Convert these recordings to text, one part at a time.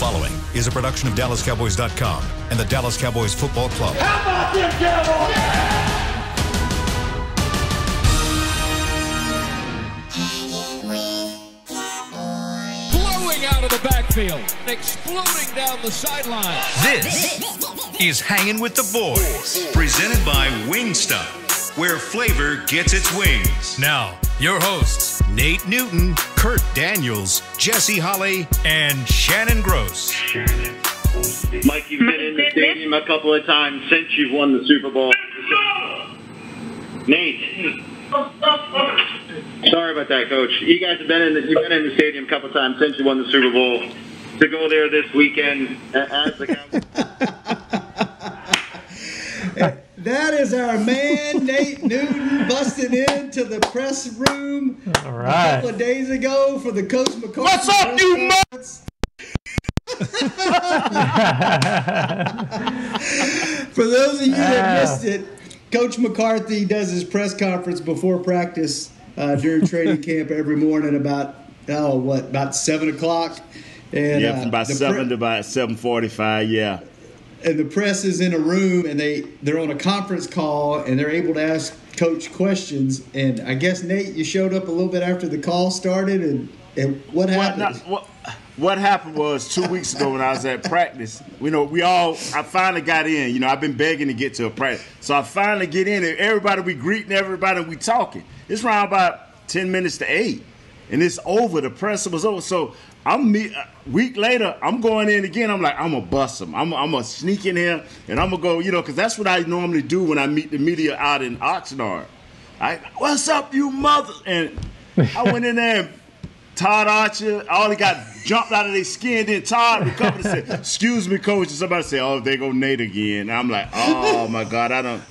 following is a production of DallasCowboys.com and the Dallas Cowboys Football Club. How about them Cowboys? Blowing out of the backfield, exploding down the sideline. This is Hanging with the Boys, presented by Wingstop, where flavor gets its wings. Now, your hosts, Nate Newton, Kurt Daniels, Jesse Holley, and Shannon Gross. Mike, you've been in the stadium a couple of times since you've won the Super Bowl. Nate. Sorry about that, Coach. You guys have been in the stadium a couple of times since you won the Super Bowl. To go there this weekend as the Cowboys. That is our man, Nate Newton, busted into the press room All right. a couple of days ago for the Coach McCarthy. What's up, you For those of you that missed it, Coach McCarthy does his press conference before practice during training camp every morning about 7 o'clock. And, from about 7 to about 7:45, yeah. And the press is in a room, and they're on a conference call, and they're able to ask Coach questions. And I guess, Nate, you showed up a little bit after the call started, and what happened? What happened was 2 weeks ago when I was at practice, I finally got in. I've been begging to get to a practice. So I finally get in, and everybody, we greeting everybody, and we talking. It's around about 10 minutes to 8, and it's over. The press was over. So a week later, I'm going in again. I'm like, I'm going to bust them. I'm going to sneak in here, and I'm going to go, because that's what I normally do when I meet the media out in Oxnard. What's up, you mother? And I went in there, and Todd Archer, all he got jumped out of their skin. Then Todd recovered and said, "Excuse me, Coach." And somebody said, "Oh, there go Nate again." And I'm like, "Oh my God, I don't."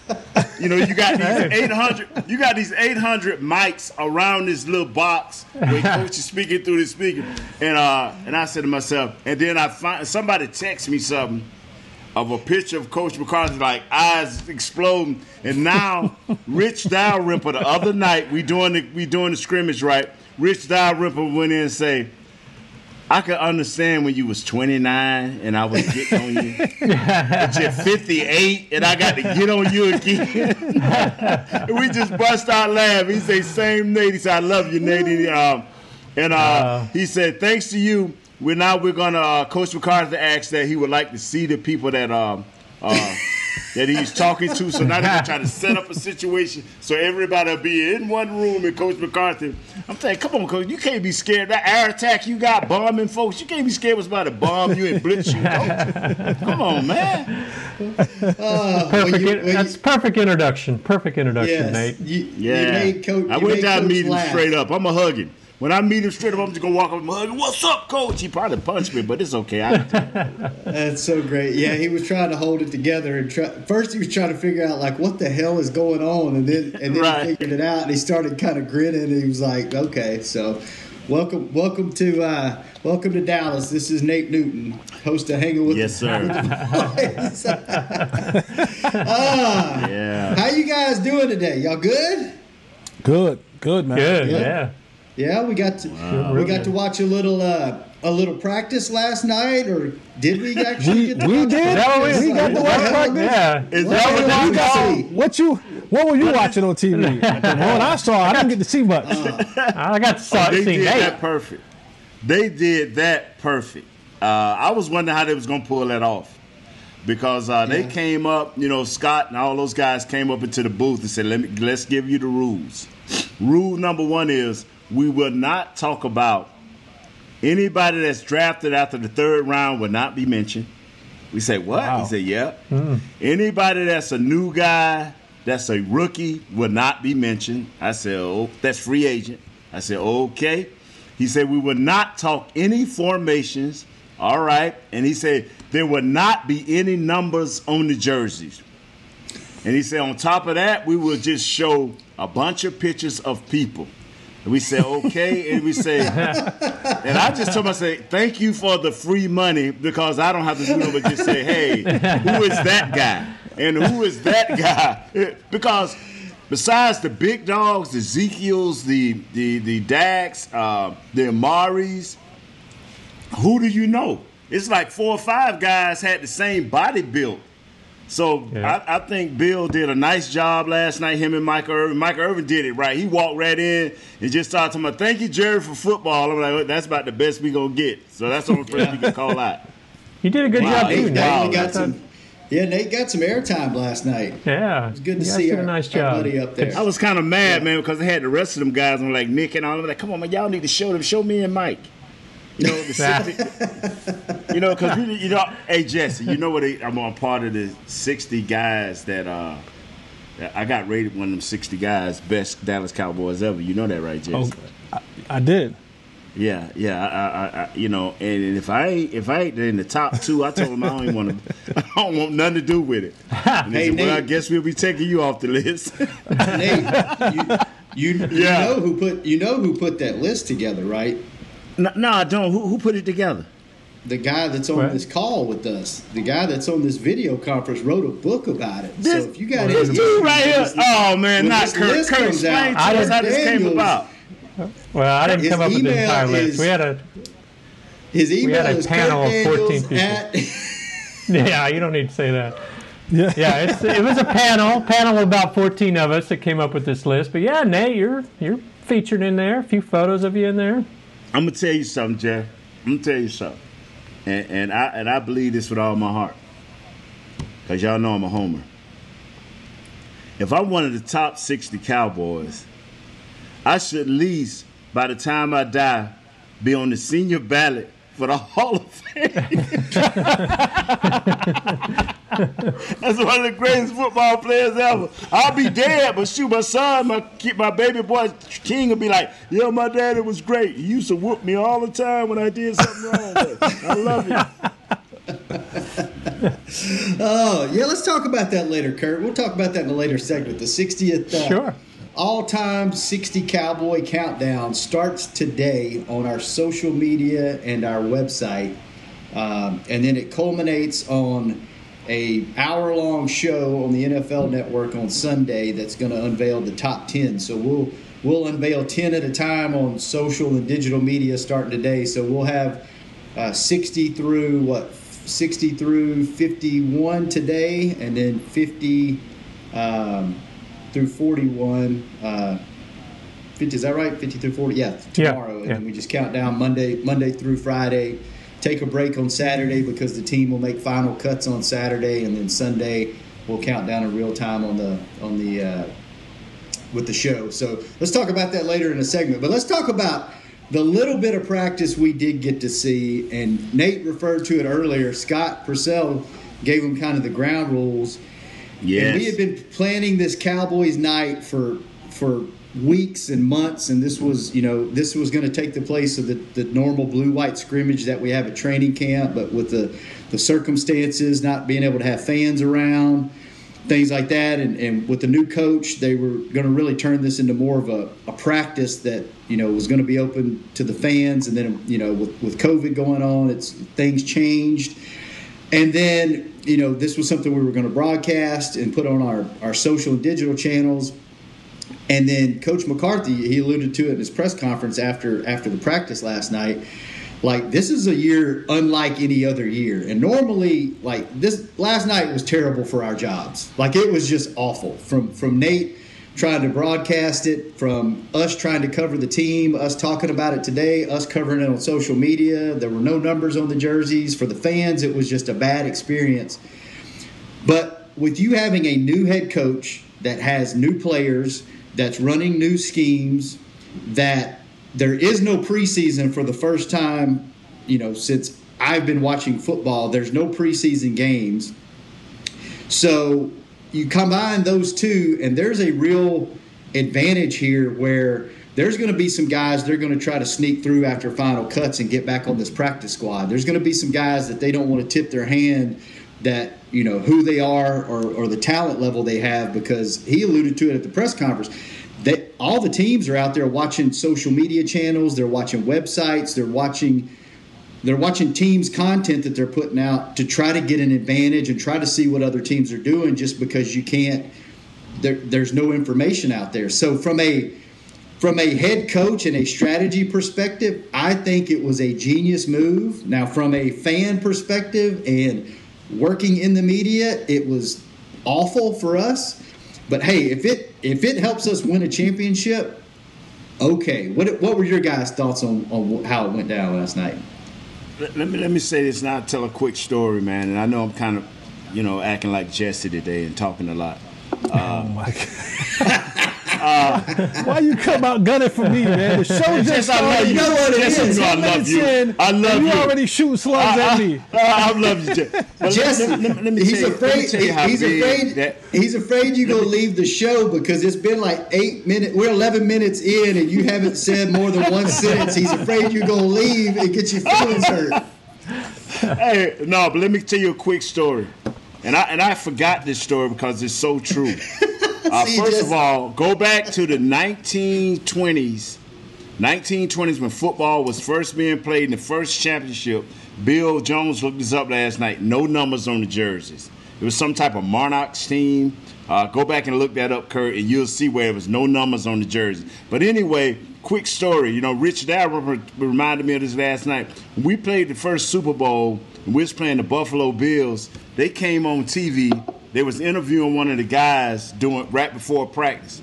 You got these 800 mics around this little box where Coach is speaking through the speaker. And I said to myself, and then I find somebody text me something of a picture of Coach McCarthy, like eyes exploding. And now Rich Dalrymple, the other night, we doing the scrimmage, right? Rich Dalrymple went in and say, "I could understand when you was 29 and I was getting on you. But you're 58 and I got to get on you again." And we just bust out laughing. He said, "Same Nate." He said, "I love you, Nate." He said, "Thanks to you, we're going to, Coach McCarthy asked that he would like to see the people that that he's talking to. So now they're going to try to set up a situation so everybody will be in one room and Coach McCarthy." I'm thinking, come on, Coach, you can't be scared. That air attack you got bombing folks, you can't be scared when somebody bomb you and blitz you, Coach. Come on, man. That's perfect introduction. Perfect introduction, Yes. Nate. You made Coach, I went down and meet him laugh. straight up. I'm going to hug him. When I meet him straight up, I'm just going to walk up and hug him. "What's up, Coach?" He probably punched me, but it's okay. That's so great. Yeah, he was trying to hold it together. And first, he was trying to figure out, like, what the hell is going on? And then Right. he figured it out, and he started kind of grinning. And he was like, "Okay, so welcome to Dallas. This is Nate Newton, host of Hanging with Yes, the sir. Yeah. How you guys doing today? Y'all good? Good, man. Good, yeah. Yeah, we got to watch a little practice last night, or did we actually get to watch practice? We got to watch practice. Yeah. What were you watching on TV? The one I saw, I didn't get to see much. I got to see They did Nate. that perfect. They did that perfect. I was wondering how they was going to pull that off. Because they came up, Scott and all those guys came up into the booth and said, let's give you the rules. Rule number 1 is we will not talk about anybody that's drafted after the 3rd round will not be mentioned. We say, what? Wow. He said, yeah. Anybody that's a new guy, that's a rookie, will not be mentioned. I said, oh, that's free agent. I said, okay. He said, we will not talk any formations. All right. And he said, there will not be any numbers on the jerseys. And he said, on top of that, we will just show a bunch of pictures of people. And we said, okay. And we say, and I just told him, I said, thank you for the free money, because I don't have to do no but just say, hey, who is that guy? And who is that guy? Because besides the big dogs, the Ezekiels, the Dax, the Amaris, who do you know? it's like 4 or 5 guys had the same body build. So I think Bill did a nice job last night, him and Michael Irvin. Michael Irvin did it right. He walked right in and just started talking about, thank you, Jerry, for football. I'm like, that's about the best we going to get. So that's the only person you can call out. You did a good job, too. Nate got some airtime last night. Yeah. It was good to see our buddy up there. I was kind of mad, man, because they had the rest of them guys on, like Nick and all of them. Like, come on, man, y'all need to show them. Show me and Mike. You know, because hey Jesse, you know what? I'm a part of the 60 guys that I got rated one of them 60 guys best Dallas Cowboys ever. You know that, right, Jesse? Oh, I did. Yeah. I and if I ain't in the top 2, I told him I don't want nothing to do with it. And they said, well, I guess we'll be taking you off the list. Nate, you know who put that list together, right? No, I don't. Who put it together? The guy that's on this call with us, the guy that's on this video conference, wrote a book about it. So if you got this dude right here, oh man, not Kurt. Kurt, explain to us how this came about. Well, I didn't come up with the entire list. His email is panel of 14 people. Yeah, you don't need to say that. Yeah, it was a panel of about 14 of us that came up with this list. But yeah, Nate, you're featured in there. A few photos of you in there. I'm gonna tell you something, Jeff. I'm gonna tell you something, and I believe this with all my heart, cause y'all know I'm a homer. If I'm one of the top 60 Cowboys, I should at least, by the time I die, be on the senior ballot for the Hall of Fame. That's one of the greatest football players ever. I'll be dead, but shoot, my son, my baby boy King will be like, yeah, my daddy was great. He used to whoop me all the time when I did something wrong. I love you. Oh, yeah, let's talk about that later, Kurt. We'll talk about that in a later segment. The 60th all-time 60 Cowboy Countdown starts today on our social media and our website. And then it culminates on a hour-long show on the NFL Network on Sunday that's going to unveil the top 10. So we'll unveil 10 at a time on social and digital media starting today. So we'll have 60 through 51 today, and then 50 through 41. 50, is that right? 50 through 40? Yeah, tomorrow. And then we just count down Monday through Friday. Take a break on Saturday because the team will make final cuts on Saturday, and then Sunday we'll count down in real time on the with the show. So let's talk about that later in a segment. But let's talk about the little bit of practice we did get to see, and Nate referred to it earlier. Scott Purcell gave him kind of the ground rules. Yes. And we had been planning this Cowboys night for weeks and months, and this was going to take the place of the normal blue-white scrimmage that we have at training camp, but with the circumstances, not being able to have fans around, things like that, and with the new coach, they were going to really turn this into more of a practice that was going to be open to the fans, and then with COVID going on, things changed, and then this was something we were going to broadcast and put on our social and digital channels. And then Coach McCarthy, he alluded to it in his press conference after the practice last night, like, this is a year unlike any other year. And normally, like, this last night was terrible for our jobs. Like, it was just awful. From Nate trying to broadcast it, from us trying to cover the team, us talking about it today, us covering it on social media. There were no numbers on the jerseys. For the fans, it was just a bad experience. But with you having a new head coach that has new players, that's running new schemes, that there is no preseason for the first time, since I've been watching football. There's no preseason games. So you combine those two, and there's a real advantage here where there's going to be some guys they're going to try to sneak through after final cuts and get back on this practice squad. There's going to be some guys that they don't want to tip their hand that who they are or the talent level they have, because he alluded to it at the press conference. That all the teams are out there watching social media channels, they're watching websites, they're watching teams' content that they're putting out to try to get an advantage and try to see what other teams are doing, just because you can't. There's no information out there. So from a from a head coach and a strategy perspective, I think it was a genius move. Now, from a fan perspective and working in the media, it was awful for us. But hey, if it helps us win a championship, okay. What were your guys' thoughts on how it went down last night? Let me say this now. Tell a quick story, man. And I know I'm kind of, acting like Jesse today and talking a lot. Oh my God. Why you come out gunning for me, man? The show just started. You know what it is. I love you. I love you. You already shooting slugs at me. I love you, Jesse. Let me he's afraid you're gonna leave the show because it's been like 8 minutes. We're 11 minutes in, and you haven't said more than one sentence. He's afraid you're gonna leave and get your feelings hurt. Hey, no, but let me tell you a quick story. And I forgot this story because it's so true. First of all, go back to the 1920s. 1920s when football was first being played in the first championship. Bill Jones looked this up last night. No numbers on the jerseys. It was some type of Monarchs team. Go back and look that up, Kurt, and you'll see where there was no numbers on the jersey. But anyway, quick story. Rich Darrell reminded me of this last night. When we played the first Super Bowl, and we was playing the Buffalo Bills, they came on TV. They was interviewing one of the guys doing right before practice.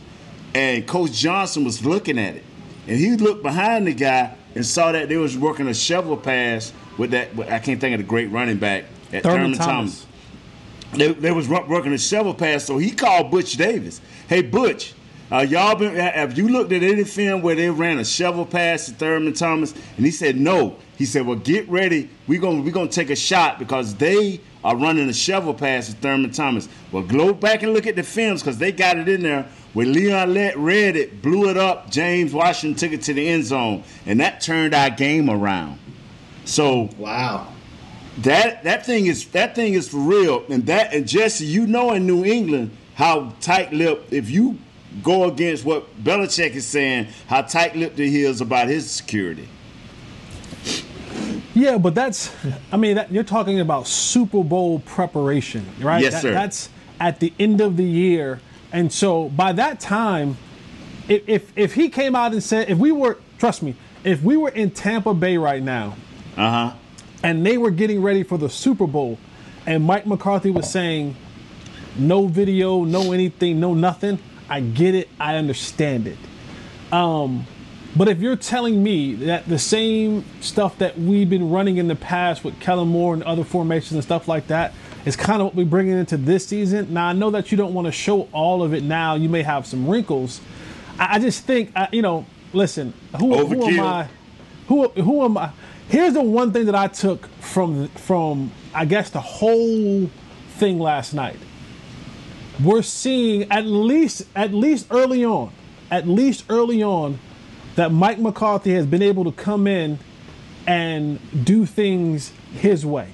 And Coach Johnson was looking at it. And he looked behind the guy and saw that they was working a shovel pass with that, I can't think of the great running back at Thurman Thomas. They was working a shovel pass, so he called Butch Davis. Hey, Butch, have you looked at any film where they ran a shovel pass to Thurman Thomas? And he said, no. He said, well, get ready. We're gonna take a shot because they are running a shovel pass to Thurman Thomas. Well, go back and look at the films because they got it in there. When Leon read it, blew it up, James Washington took it to the end zone, and that turned our game around. So wow. That thing is for real. And Jesse, in New England how tight-lipped, if you go against what Belichick is saying, how tight-lipped he is about his security. Yeah, but you're talking about Super Bowl preparation, right? Yes, sir. That's at the end of the year. And so by that time, if he came out and said, if we were in Tampa Bay right now, and they were getting ready for the Super Bowl, and Mike McCarthy was saying, no video, no anything, no nothing, I get it, I understand it. But if you're telling me that the same stuff that we've been running in the past with Kellen Moore and other formations and stuff like that is kind of what we're bringing into this season. Now, I know that you don't want to show all of it now. You may have some wrinkles. I just think, listen, who am I? Who am I? Here's the one thing that I took from I guess the whole thing last night. We're seeing at least early on, that Mike McCarthy has been able to come in and do things his way.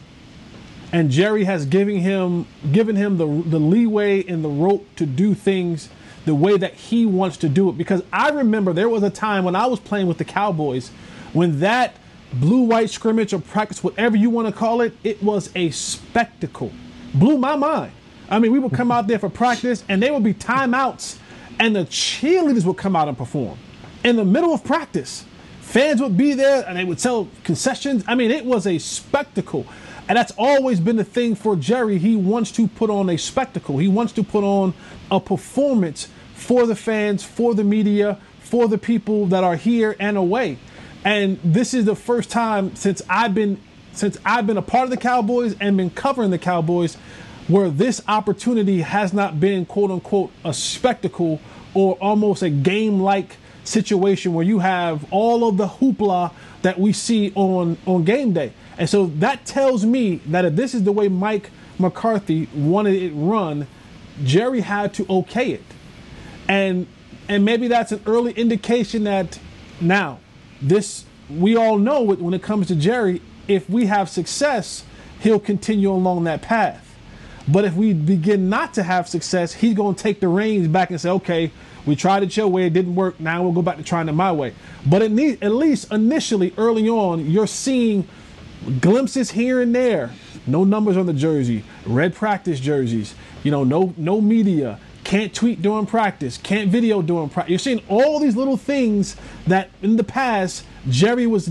And Jerry has given him the leeway and the rope to do things the way that he wants to do it. Because I remember there was a time when I was playing with the Cowboys when that blue-white scrimmage or practice, whatever you want to call it, it was a spectacle. Blew my mind. I mean, we would come out there for practice and there would be timeouts and the cheerleaders would come out and perform. In the middle of practice, fans would be there and they would sell concessions. I mean, it was a spectacle. And that's always been the thing for Jerry. He wants to put on a spectacle. He wants to put on a performance for the fans, for the media, for the people that are here and away. And this is the first time since I've been a part of the Cowboys and been covering the Cowboys where this opportunity has not been, quote unquote, a spectacle or almost a game-like situation where you have all of the hoopla that we see on game day. And so that tells me that if this is the way Mike McCarthy wanted it run, Jerry had to okay it. And maybe that's an early indication that now this, we all know when it comes to Jerry, if we have success, he'll continue along that path. But if we begin not to have success, he's going to take the reins back and say, okay, we tried it your way, it didn't work, now we'll go back to trying it my way. But at least initially, early on, you're seeing glimpses here and there. No numbers on the jersey, red practice jerseys, no media, can't tweet during practice, can't video during practice. You're seeing all these little things that in the past Jerry was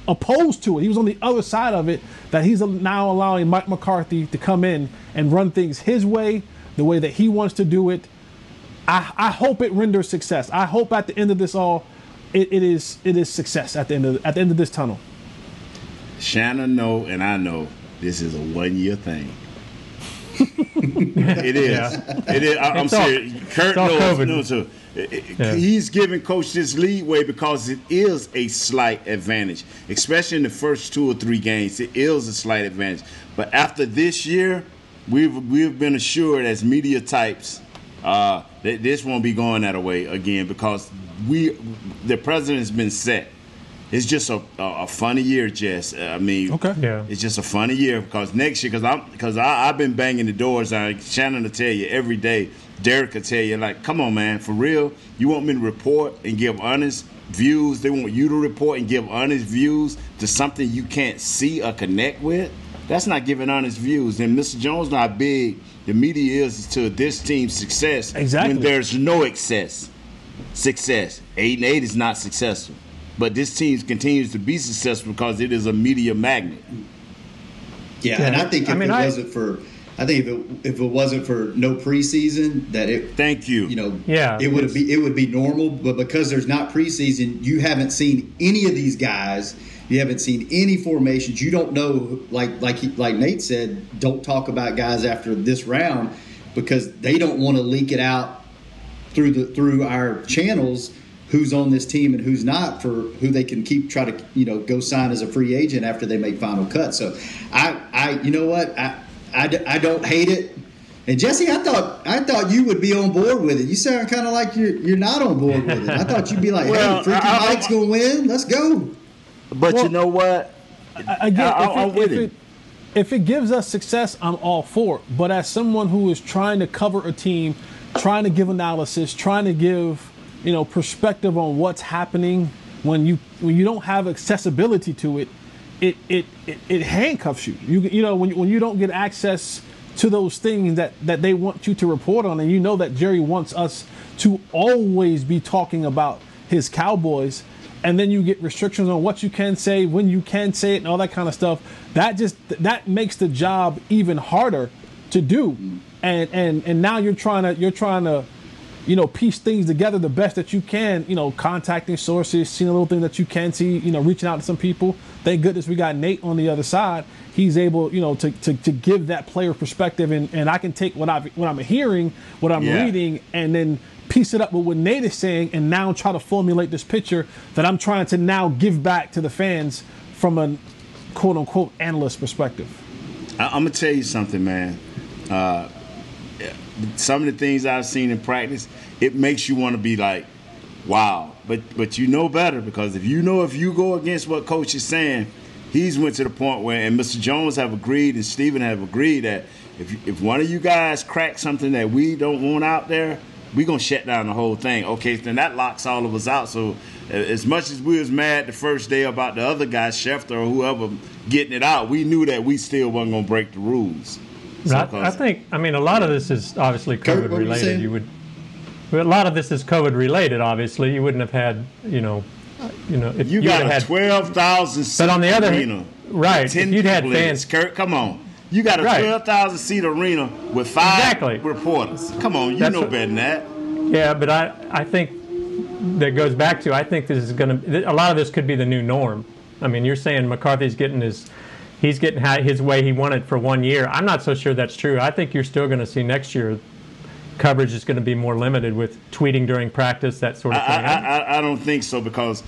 opposed to it. He was on the other side of it, that he's now allowing Mike McCarthy to come in and run things his way, the way that he wants to do it. I hope it renders success. I hope at the end of this all, it is success at the end of this tunnel. Shannon know and I know this is a 1-year thing. It is. Yeah. It is. I'm serious. Kurt knows. He's giving Coach this leeway because it is a slight advantage, especially in the first 2 or 3 games. It is a slight advantage. But after this year, we've been assured as media types that this won't be going that way again because the president has been set. It's just a funny year, Jess. I mean, It's just a funny year because next year, because I've been banging the doors. Shannon will tell you every day. Derek will tell you, like, come on, man, for real. You want me to report and give honest views? They want you to report and give honest views to something you can't see or connect with? That's not giving honest views. And Mr. Jones, not big. The media is to this team's success when there's no success. 8-8 is not successful. But this team continues to be successful because it is a media magnet. Yeah, and I think if it wasn't for no preseason, that it. Thank you. It would be normal. But because there's not preseason, you haven't seen any of these guys. You haven't seen any formations. You don't know, like Nate said, don't talk about guys after this round because they don't want to leak it out through our channels. Who's on this team and who's not, for who they can try to go sign as a free agent after they make final cut. So I don't hate it. And Jesse, I thought you would be on board with it. You sound kind of like you're not on board with it. I thought you'd be like, hey, freaking Mike's gonna win. Let's go. But you know what? If it gives us success, I'm all for it. But as someone who is trying to cover a team, trying to give analysis, trying to give perspective on what's happening when you don't have accessibility to it, it handcuffs you. When you don't get access to those things that they want you to report on, and that Jerry wants us to always be talking about his Cowboys, and then you get restrictions on what you can say, when you can say it, and all that kind of stuff. That makes the job even harder to do. And now you're trying to piece things together the best that you can, contacting sources, seeing a little thing that you can see, reaching out to some people. Thank goodness we got Nate on the other side. He's able, to give that player perspective, and I can take what I'm hearing, what I'm reading, and then piece it up with what Nate is saying, and now try to formulate this picture that I'm trying to now give back to the fans from a quote unquote analyst perspective. I'm gonna tell you something, man. Some of the things I've seen in practice, it makes you want to be like, wow. But you know better, because if you go against what coach is saying, he's went to the point where, and Mr. Jones have agreed and Stephen have agreed that if one of you guys cracks something that we don't want out there, we're going to shut down the whole thing. Okay, then that locks all of us out. So as much as we was mad the first day about the other guy, Schefter or whoever, getting it out, we knew that we still wasn't going to break the rules. So, I think a lot of this is obviously COVID related. A lot of this is COVID related. Obviously, you wouldn't have had, if you got a 12,000 seat arena. But on the other hand, right? If you'd had fans, Kurt, come on. You got a 12,000 seat arena with 5 reporters. Come on, you know better than that. Yeah, but I think that goes back to, I think this is going to, a lot of this could be the new norm. I mean, you're saying McCarthy's getting his way he wanted for 1 year. I'm not so sure that's true. I think you're still going to see next year coverage is going to be more limited with tweeting during practice, that sort of thing. I don't think so, because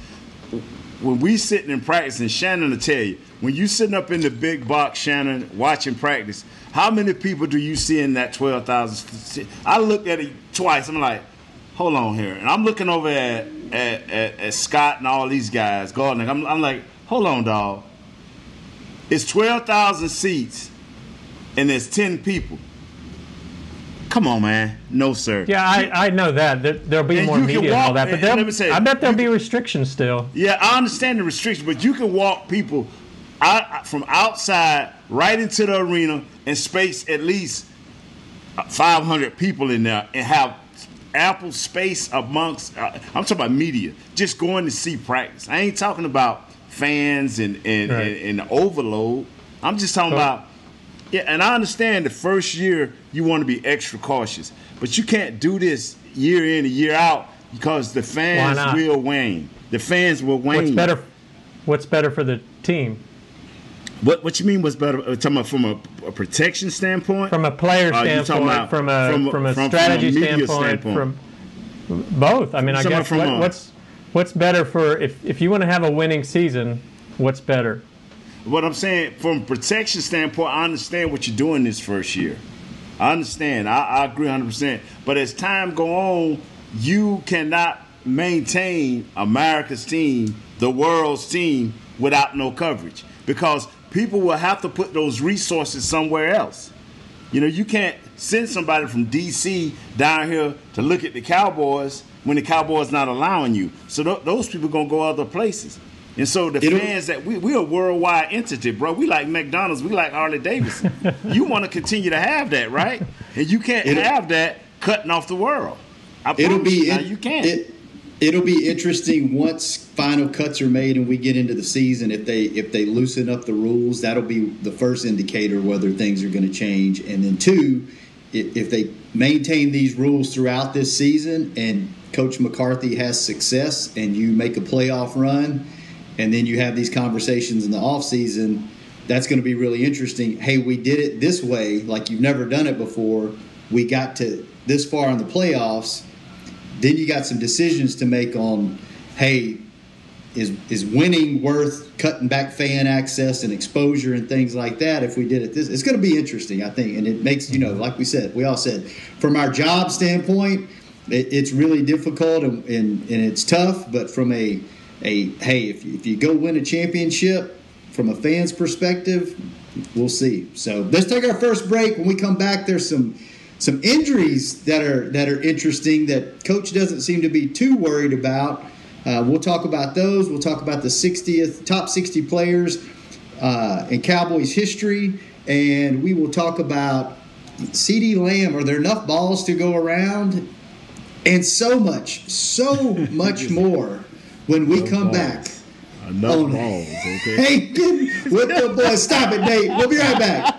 when we sitting in practice, and Shannon will tell you, when you sitting up in the big box, Shannon, watching practice, how many people do you see in that 12,000? I looked at it twice. I'm like, hold on here. And I'm looking over at Scott and all these guys, Gardner. I'm like, hold on, dog. It's 12,000 seats, and there's 10 people. Come on, man. No, sir. Yeah, I know that. There'll be more media and all that, but I bet there'll be restrictions still. Yeah, I understand the restrictions, but you can walk people from outside right into the arena and space at least 500 people in there and have ample space amongst, I'm talking about media, just going to see practice. I ain't talking about fans and the overload. I'm just talking about, and I understand the first year you want to be extra cautious, but you can't do this year in and year out because the fans will wane. The fans will wane. What's better for the team? What you mean? What's better? Talking about from a protection standpoint, from a player standpoint, from a strategy standpoint, from both. I mean, I guess what's better for if you want to have a winning season? What's better? What I'm saying, from a protection standpoint, I understand what you're doing this first year. I understand. I agree 100%. But as time go on, you cannot maintain America's team, the world's team, without no coverage, because people will have to put those resources somewhere else. You know, you can't send somebody from D.C. down here to look at the Cowboys when the Cowboys not allowing you. So those people going to go other places. And so the fans that we're a worldwide entity, bro. We like McDonald's. We like Harley Davidson. You want to continue to have that, right? And you can't have that cutting off the world. You can't. It'll be interesting once final cuts are made and we get into the season. If they loosen up the rules, that'll be the first indicator whether things are going to change. And then two, if they maintain these rules throughout this season and Coach McCarthy has success and you make a playoff run and then you have these conversations in the offseason, that's going to be really interesting. Hey, we did it this way, like you've never done it before. We got to this far in the playoffs. Then you got some decisions to make on, hey, is winning worth cutting back fan access and exposure and things like that? If we did it it's going to be interesting, I think. And it makes, like we all said, from our job standpoint, it's really difficult and it's tough. But from hey, if you go win a championship, from a fan's perspective, we'll see. So let's take our first break. When we come back, there's some injuries that are interesting that Coach doesn't seem to be too worried about. We'll talk about those. We'll talk about the top 60 players in Cowboys history, and we will talk about CeeDee Lamb. Are there enough balls to go around? And so much more when we come back. Enough balls, okay? Hanging with the boys. Stop it, Nate. We'll be right back.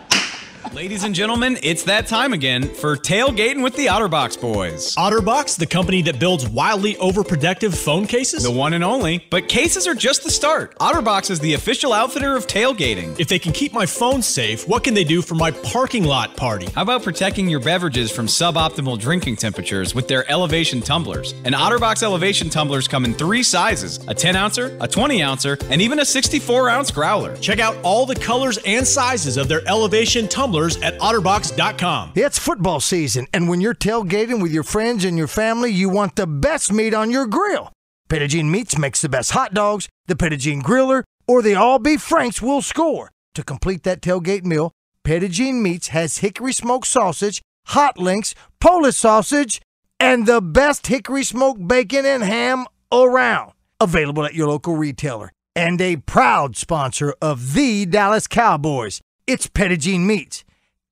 Ladies and gentlemen, it's that time again for Tailgating with the OtterBox boys. OtterBox, the company that builds wildly overprotective phone cases? The one and only. But cases are just the start. OtterBox is the official outfitter of tailgating. If they can keep my phone safe, what can they do for my parking lot party? How about protecting your beverages from suboptimal drinking temperatures with their elevation tumblers? And OtterBox elevation tumblers come in 3 sizes: a 10-ouncer, a 20-ouncer, and even a 64-ounce growler. Check out all the colors and sizes of their elevation tumblers at OtterBox.com. It's football season, and when you're tailgating with your friends and your family, you want the best meat on your grill. Petit Meats makes the best hot dogs, the Petit Griller, or the all-beef Franks will score. To complete that tailgate meal, Petit Meats has hickory smoked sausage, hot links, Polish sausage, and the best hickory smoked bacon and ham around. Available at your local retailer. And a proud sponsor of the Dallas Cowboys. It's Petit Meats.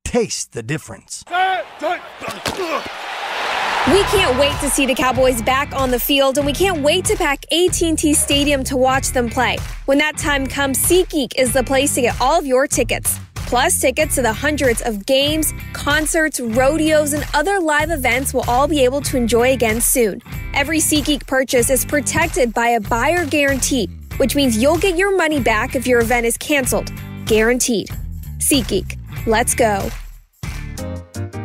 Taste the difference. We can't wait to see the Cowboys back on the field, and we can't wait to pack AT&T Stadium to watch them play. When that time comes, SeatGeek is the place to get all of your tickets. Plus, tickets to the hundreds of games, concerts, rodeos, and other live events we'll all be able to enjoy again soon. Every SeatGeek purchase is protected by a buyer guarantee, which means you'll get your money back if your event is canceled. Guaranteed. SeatGeek. Let's go.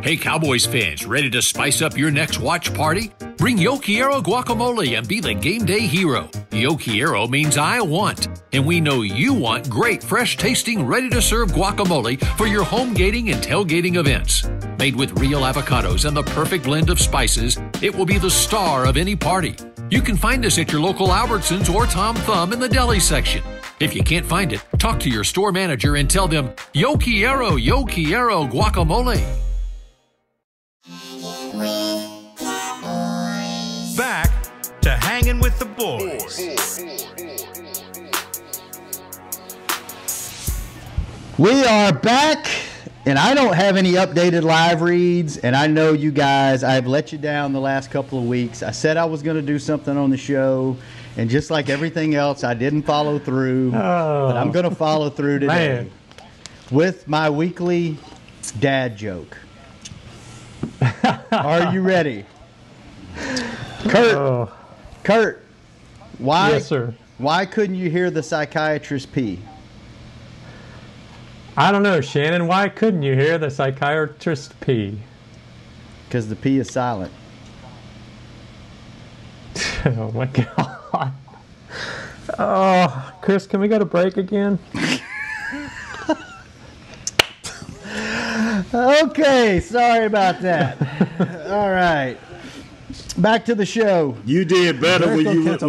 Hey, Cowboys fans, ready to spice up your next watch party? Bring Yo Quiero guacamole and be the game day hero. Yo Quiero means I want, and we know you want great, fresh-tasting, ready-to-serve guacamole for your home gating and tailgating events. Made with real avocados and the perfect blend of spices, it will be the star of any party. You can find us at your local Albertsons or Tom Thumb in the deli section. If you can't find it, talk to your store manager and tell them, Yo Quiero guacamole. Back to Hanging with the Boys. We are back, And I don't have any updated live reads, and I know you guys, I've let you down the last couple of weeks. I said I was going to do something on the show, and just like everything else, I didn't follow through. But I'm going to follow through today with my weekly dad joke. Are you ready? Kurt, why? Yes, sir. Why couldn't you hear the psychiatrist pee? I don't know, Shannon. Why couldn't you hear the psychiatrist pee? Because the pee is silent. Oh my God. Oh, Chris, can we go to break again? Okay, sorry about that. All right. Back to the show. You did better when you did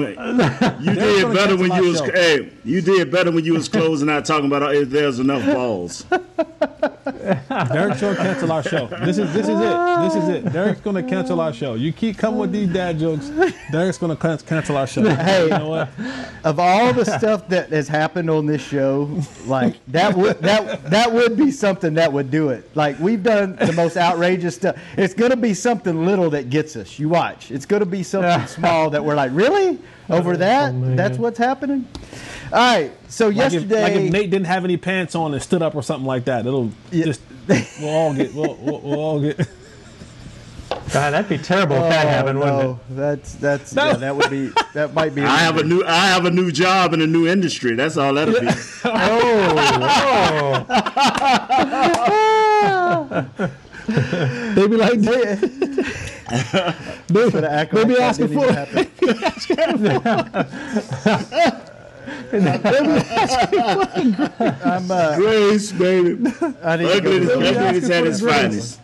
better when you was you did better when you was closing out talking about if there's enough balls. Derek's gonna cancel our show. This is it. Derek's gonna cancel our show. You keep coming with these dad jokes, Derek's gonna cancel our show. Hey, you know what? Of all the stuff that has happened on this show, like that would be something that would do it. Like we've done the most outrageous stuff. It's gonna be something little that gets us. You watch. It's gonna be something small that we're like, really? Over that? That's what's happening? All right, so yesterday, like if Nate didn't have any pants on and stood up or something like that, it'll just we'll all get. God, that'd be terrible if that happened, wouldn't it? That would be. That might be. I have a new job in a new industry. That's all that'll be. They be like, maybe asking for I'm Grace, baby. Ugliness at its finest.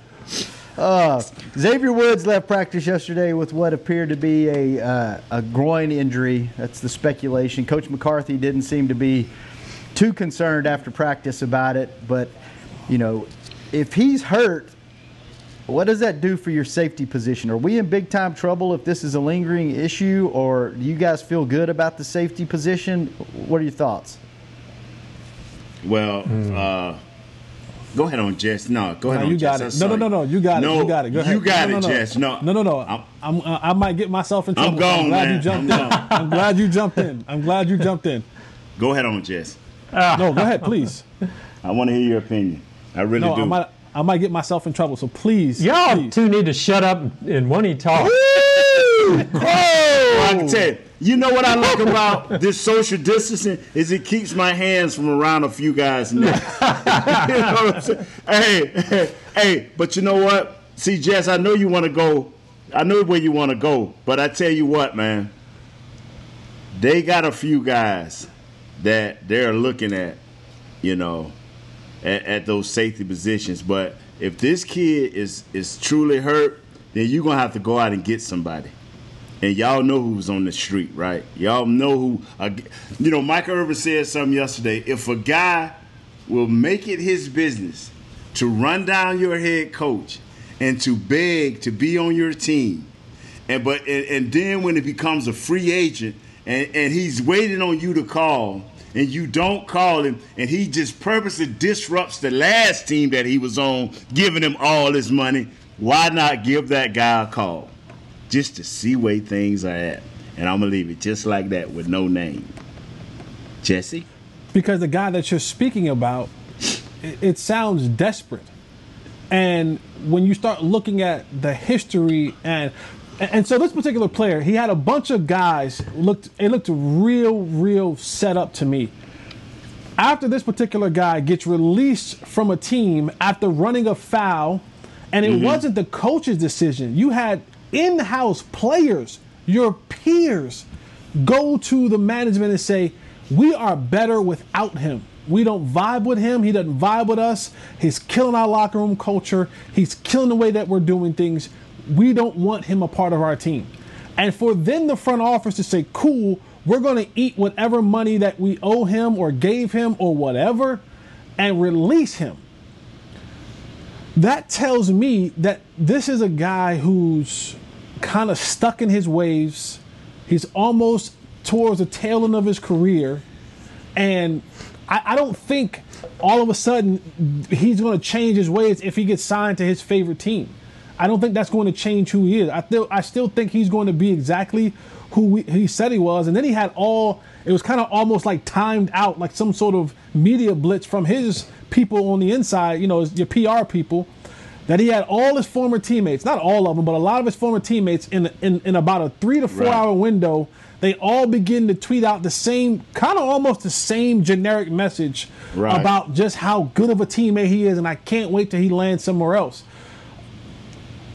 Xavier Woods left practice yesterday with what appeared to be a groin injury. That's the speculation. Coach McCarthy didn't seem to be too concerned after practice about it, but you know, if he's hurt, what does that do for your safety position? Are we in big time trouble if this is a lingering issue, or do you guys feel good about the safety position? What are your thoughts? Well, go ahead on, Jess. No, go ahead on, you Jess. got it. No, you got it. You got it. Go ahead. You got it, Jess. No. I might get myself in trouble. I'm gone, man. I'm glad you jumped in. I'm glad you jumped in. Go ahead on, Jess. No, go ahead, please. I want to hear your opinion. I really do. I might get myself in trouble, so please. Y'all two need to shut up and when he talks. I can tell you. You know what I like about this social distancing is it keeps my hands from around a few guys' necks. You know what I'm saying? Hey, but you know what? See, Jess, I know you want to go. I know where you want to go, but I tell you what, man. They got a few guys that they're looking at, you know, at those safety positions. But if this kid is truly hurt, then you're going to have to go out and get somebody. And y'all know who's on the street, right? Y'all know who. You know, Mike Irvin said something yesterday. If a guy will make it his business to run down your head coach and to beg to be on your team, and then when it becomes a free agent and he's waiting on you to call, and you don't call him, and he just purposely disrupts the last team that he was on, giving him all his money, why not give that guy a call just to see where things are at? And I'm going to leave it just like that with no name. Jesse? Because the guy that you're speaking about, it sounds desperate. And when you start looking at the history and so this particular player, he had a bunch of guys. It looked real set up to me. After this particular guy gets released from a team after running a foul, and it wasn't the coach's decision. You had in-house players, your peers, go to the management and say, we are better without him. We don't vibe with him. He doesn't vibe with us. He's killing our locker room culture. He's killing the way that we're doing things. We don't want him a part of our team. And for then the front office to say, cool, we're going to eat whatever money that we owe him or gave him or whatever and release him. That tells me that this is a guy who's kind of stuck in his ways. He's almost towards the tail end of his career. And I don't think all of a sudden he's going to change his ways if he gets signed to his favorite team. I don't think that's going to change who he is. I still think he's going to be exactly who he said he was. And then he had it was kind of almost like timed out, like some sort of media blitz from his people on the inside, your PR people, that he had all his former teammates, not all of them, but a lot of his former teammates in about a 3 to 4 hour window. They all begin to tweet out the same, kind of almost the same generic message about just how good of a teammate he is, and I can't wait till he lands somewhere else.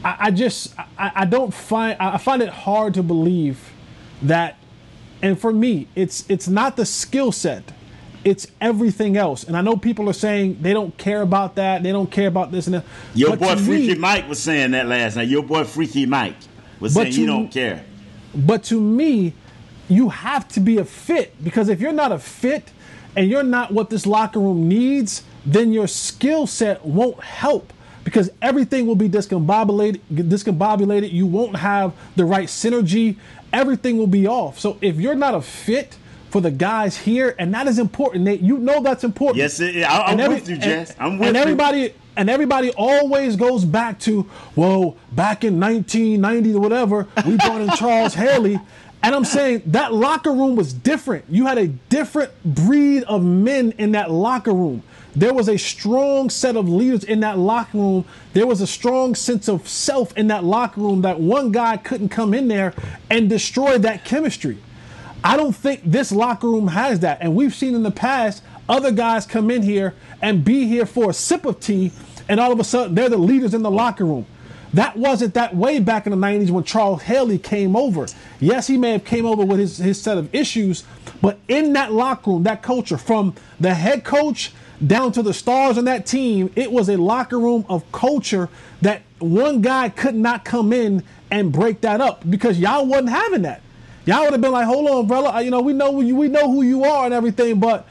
I find it hard to believe that, and for me, it's not the skill set, it's everything else. And I know people are saying they don't care about that, they don't care about this and that. Your boy Freaky Mike was saying that last night. Your boy Freaky Mike was saying you don't care. But to me, you have to be a fit, because if you're not a fit and you're not what this locker room needs, then your skill set won't help, because everything will be discombobulated. You won't have the right synergy. Everything will be off. So if you're not a fit for the guys here, and that is important, Nate, that's important. Yes, I'm with you, Jess. I'm with you. And everybody always goes back to, well, back in 1990 or whatever, we brought in Charles Haley. And I'm saying that locker room was different. You had a different breed of men in that locker room. There was a strong set of leaders in that locker room. There was a strong sense of self in that locker room that one guy couldn't come in there and destroy that chemistry. I don't think this locker room has that. And we've seen in the past other guys come in here and be here for a sip of tea, and all of a sudden they're the leaders in the locker room. That wasn't that way back in the 90s when Charles Haley came over. Yes, he may have came over with his set of issues, but in that locker room, that culture, from the head coach down to the stars on that team, it was a locker room of culture that one guy could not come in and break that up, because y'all wasn't having that. Y'all would have been like, hold on, brother, we know who you are and everything, but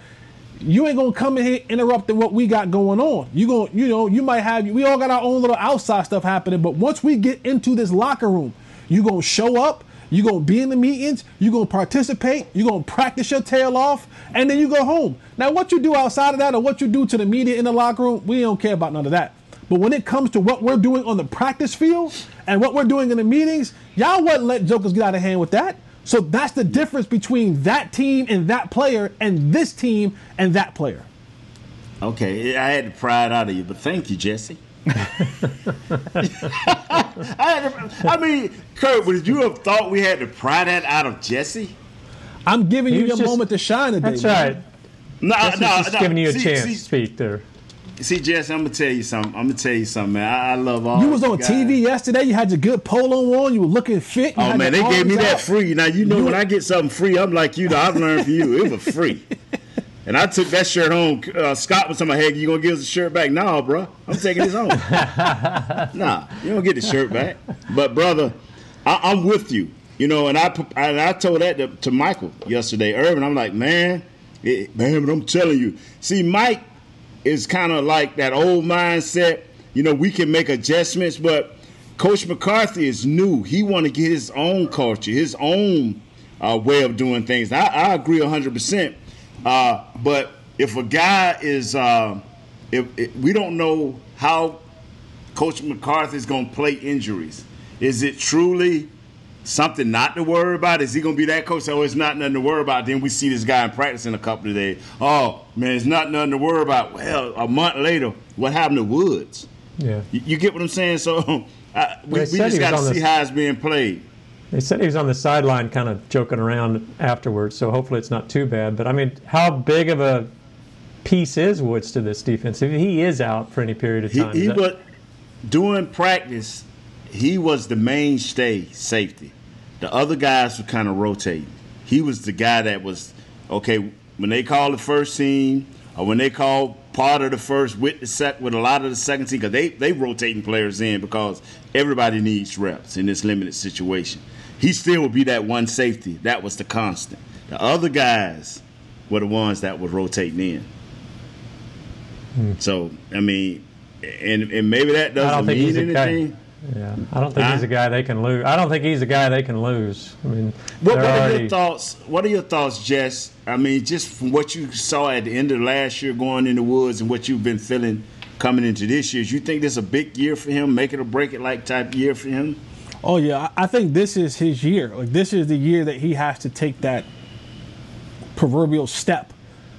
you ain't gonna come in here interrupting what we got going on. We all got our own little outside stuff happening, but once we get into this locker room, you gonna show up, you gonna be in the meetings, you gonna participate, you gonna practice your tail off, and then you go home. Now, what you do outside of that, or what you do to the media in the locker room, we don't care about none of that. But when it comes to what we're doing on the practice field and what we're doing in the meetings, y'all wouldn't let jokers get out of hand with that. So that's the difference between that team and that player and this team and that player. Okay, I had to pry it out of you, but thank you, Jesse. Kurt, would you have thought we had to pry that out of Jesse? I'm giving you your moment to shine today. That's right. No, just giving you a chance to speak there. See, Jesse, I'm gonna tell you something. Man. I love all. You was on TV yesterday. You had your good polo on. You were looking fit. Oh man, they gave me that free. Now when I get something free, I'm like you. I've learned from you. It was free, and I took that shirt home. Scott was talking about, "Hey, you gonna give us the shirt back?" Nah, bro, I'm taking this home. Nah, you don't get the shirt back. But brother, I'm with you. And I told that to Michael yesterday, Irvin. I'm like, man, but I'm telling you. See, Mike is kind of like that old mindset. We can make adjustments, but Coach McCarthy is new. He want to get his own culture, his own way of doing things. I agree 100%. But if a guy is, if we don't know how Coach McCarthy is going to play injuries. Is it truly something not to worry about? Is he going to be that coach? Oh, it's not nothing to worry about. Then we see this guy in practice in a couple of days. Oh, man, it's not nothing to worry about. Well, a month later, what happened to Woods? Yeah. You get what I'm saying? So we just got to see how it's being played. They said he was on the sideline kind of joking around afterwards, so hopefully it's not too bad. But, I mean, how big of a piece is Woods to this defense? If he is out for any period of time. But during practice, he was the mainstay safety. The other guys were kind of rotating. He was the guy that was, okay, when they call the first team or when they call part of the first with a lot of the second team, because they rotating players in because everybody needs reps in this limited situation. He still would be that one safety. That was the constant. The other guys were the ones that were rotating in. So, I mean, and maybe that doesn't mean anything. Yeah, I don't think he's a guy they can lose. I don't think he's a guy they can lose. I mean, what are your thoughts? What are your thoughts, Jess? I mean, just from what you saw at the end of last year going in the Woods and what you've been feeling coming into this year, do you think this is a big year for him, make it or break it like type year for him? Oh yeah, I think this is his year. Like this is the year that he has to take that proverbial step.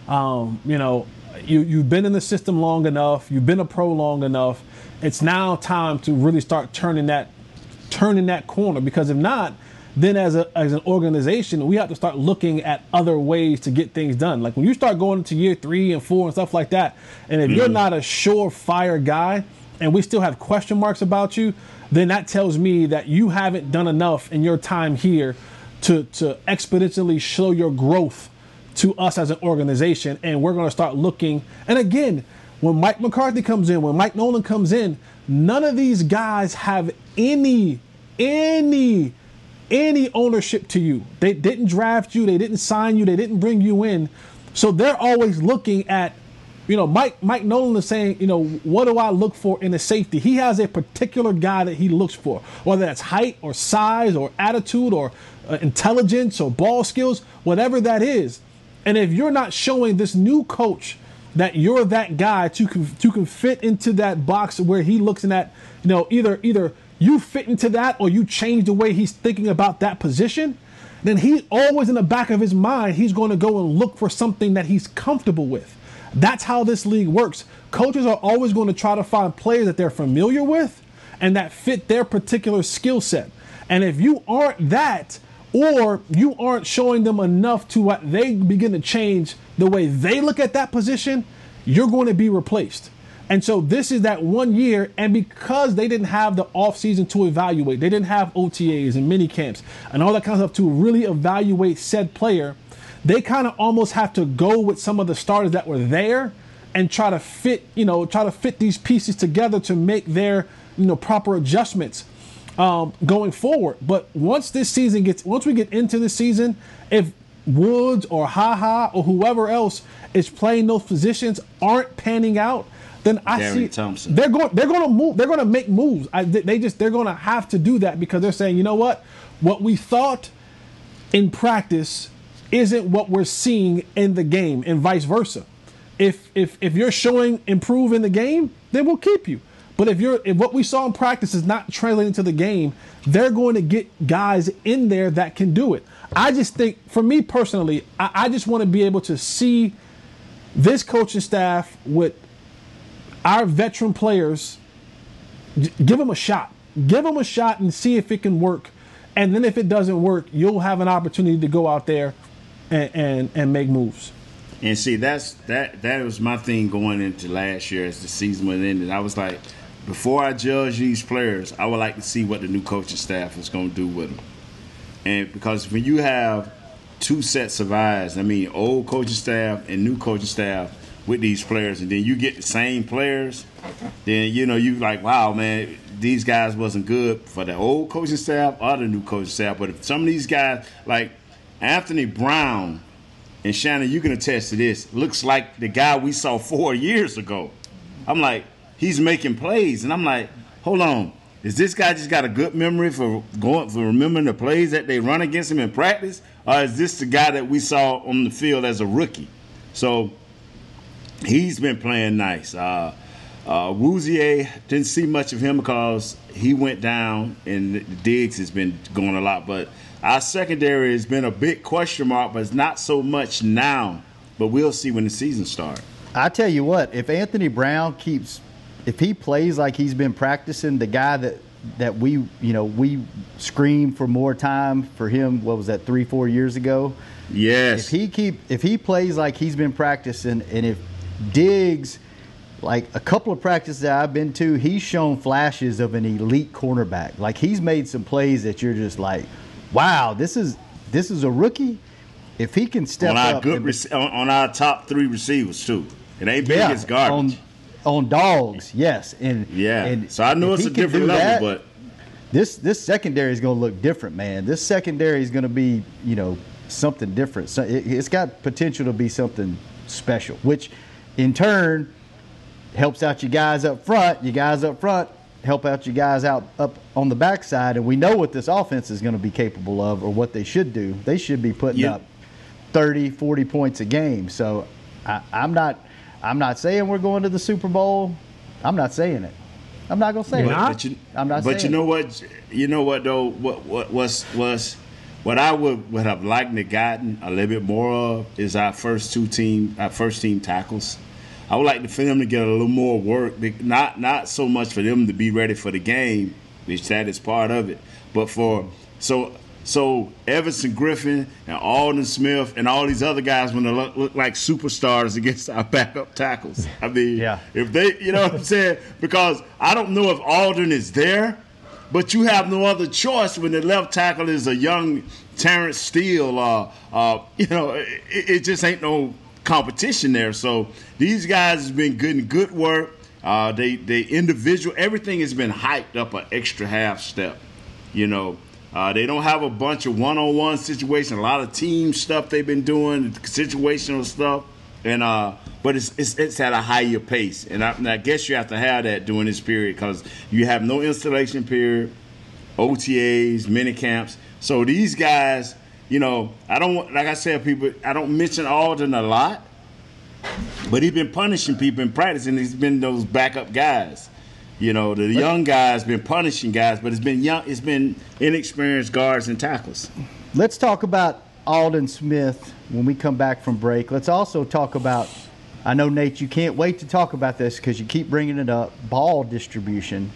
You know, you've been in the system long enough. You've been a pro long enough. It's now time to really start turning that corner, because if not, then as an organization, we have to start looking at other ways to get things done. Like when you start going into year 3 and 4 and stuff like that, and if you're not a surefire guy and we still have question marks about you, then that tells me that you haven't done enough in your time here to exponentially show your growth to us as an organization. And we're going to start looking. And again, when Mike McCarthy comes in, when Mike Nolan comes in, none of these guys have any ownership to you. They didn't draft you. They didn't sign you. They didn't bring you in. So they're always looking at, you know, Mike Nolan is saying, you know, what do I look for in a safety? He has a particular guy that he looks for, whether that's height or size or attitude or intelligence or ball skills, whatever that is. And if you're not showing this new coach that you're that guy to can fit into that box where he looks in that, you know, either you fit into that or you change the way he's thinking about that position, then he always in the back of his mind, he's going to go and look for something that he's comfortable with. That's how this league works. Coaches are always going to try to find players that they're familiar with and that fit their particular skill set. And if you aren't that, or you aren't showing them enough to what they begin to change the way they look at that position, you're going to be replaced. And so this is that 1 year, and because they didn't have the offseason to evaluate, they didn't have OTAs and mini camps and all that kind of stuff to really evaluate said player, they kind of almost have to go with some of the starters that were there and try to fit these pieces together to make their, you know, proper adjustments going forward. But once we get into the season, if Woods or HaHa or whoever else is playing those positions aren't panning out, then Thompson. they're going to move. They're going to make moves. They're going to have to do that, because they're saying, you know what we thought in practice isn't what we're seeing in the game, and vice versa. If you're showing improve in the game, then we'll keep you. But if what we saw in practice is not translating to the game, they're going to get guys in there that can do it. I just think, for me personally, I just want to be able to see this coaching staff with our veteran players, give them a shot. Give them a shot and see if it can work. And then if it doesn't work, you'll have an opportunity to go out there and make moves. And see, that was my thing going into last year as the season was ended. I was like, before I judge these players, I would like to see what the new coaching staff is going to do with them. And because when you have two sets of eyes, I mean, old coaching staff and new coaching staff with these players, and then you get the same players, then, you know, you like, wow, man, these guys wasn't good for the old coaching staff or the new coaching staff. But if some of these guys, like Anthony Brown, and Shannon, you can attest to this, looks like the guy we saw 4 years ago. I'm like, he's making plays, and I'm like, hold on, is this guy just got a good memory for remembering the plays that they run against him in practice, or is this the guy that we saw on the field as a rookie? So he's been playing nice. Woozier, didn't see much of him because he went down, and Diggs has been going a lot, but our secondary has been a big question mark, but it's not so much now. But we'll see when the season starts. I tell you what, if Anthony Brown if he plays like he's been practicing, the guy that we screamed for more time for him, what was that, 3-4 years ago? Yes. If he plays like he's been practicing, and if Diggs, like a couple of practices that I've been to, he's shown flashes of an elite cornerback. Like he's made some plays that you're just like, wow, this is a rookie. If he can step up on our top 3 receivers too, it ain't big as garbage. On dogs, yes, and so I know it's a different level, but this secondary is going to look different, man. This secondary is going to be, you know, something different. So it's got potential to be something special, which in turn helps out you guys up front. You guys up front help out you guys out up on the backside, and we know what this offense is going to be capable of, or what they should do. They should be putting up 30, 40 points a game. So I'm not saying we're going to the Super Bowl. I'm not saying it. I'm not going to say it. I'm not saying it. But you know what? You know what though? What I would have liked to gotten a little bit more of is our first team tackles. I would like for them to get a little more work, not so much for them to be ready for the game, which that is part of it, but so Everson Griffin and Alden Smith and all these other guys when they look like superstars against our backup tackles. I mean, if they, you know what I'm saying? Because I don't know if Alden is there, but you have no other choice when the left tackle is a young Terrence Steele. It just ain't no competition there. So these guys have been good work. They individual, everything has been hyped up an extra half step. They don't have a bunch of one-on-one situations, a lot of team stuff they've been doing, situational stuff, and but it's at a higher pace. And I guess you have to have that during this period because you have no installation period, OTAs, mini camps. So these guys, I don't mention Alden a lot, but he's been punishing people in practice, and he's been those backup guys. The young guys been punishing guys, but it's been inexperienced guards and tackles. Let's talk about Alden Smith when we come back from break. Let's also talk about, I know, Nate, you can't wait to talk about this because you keep bringing it up, ball distribution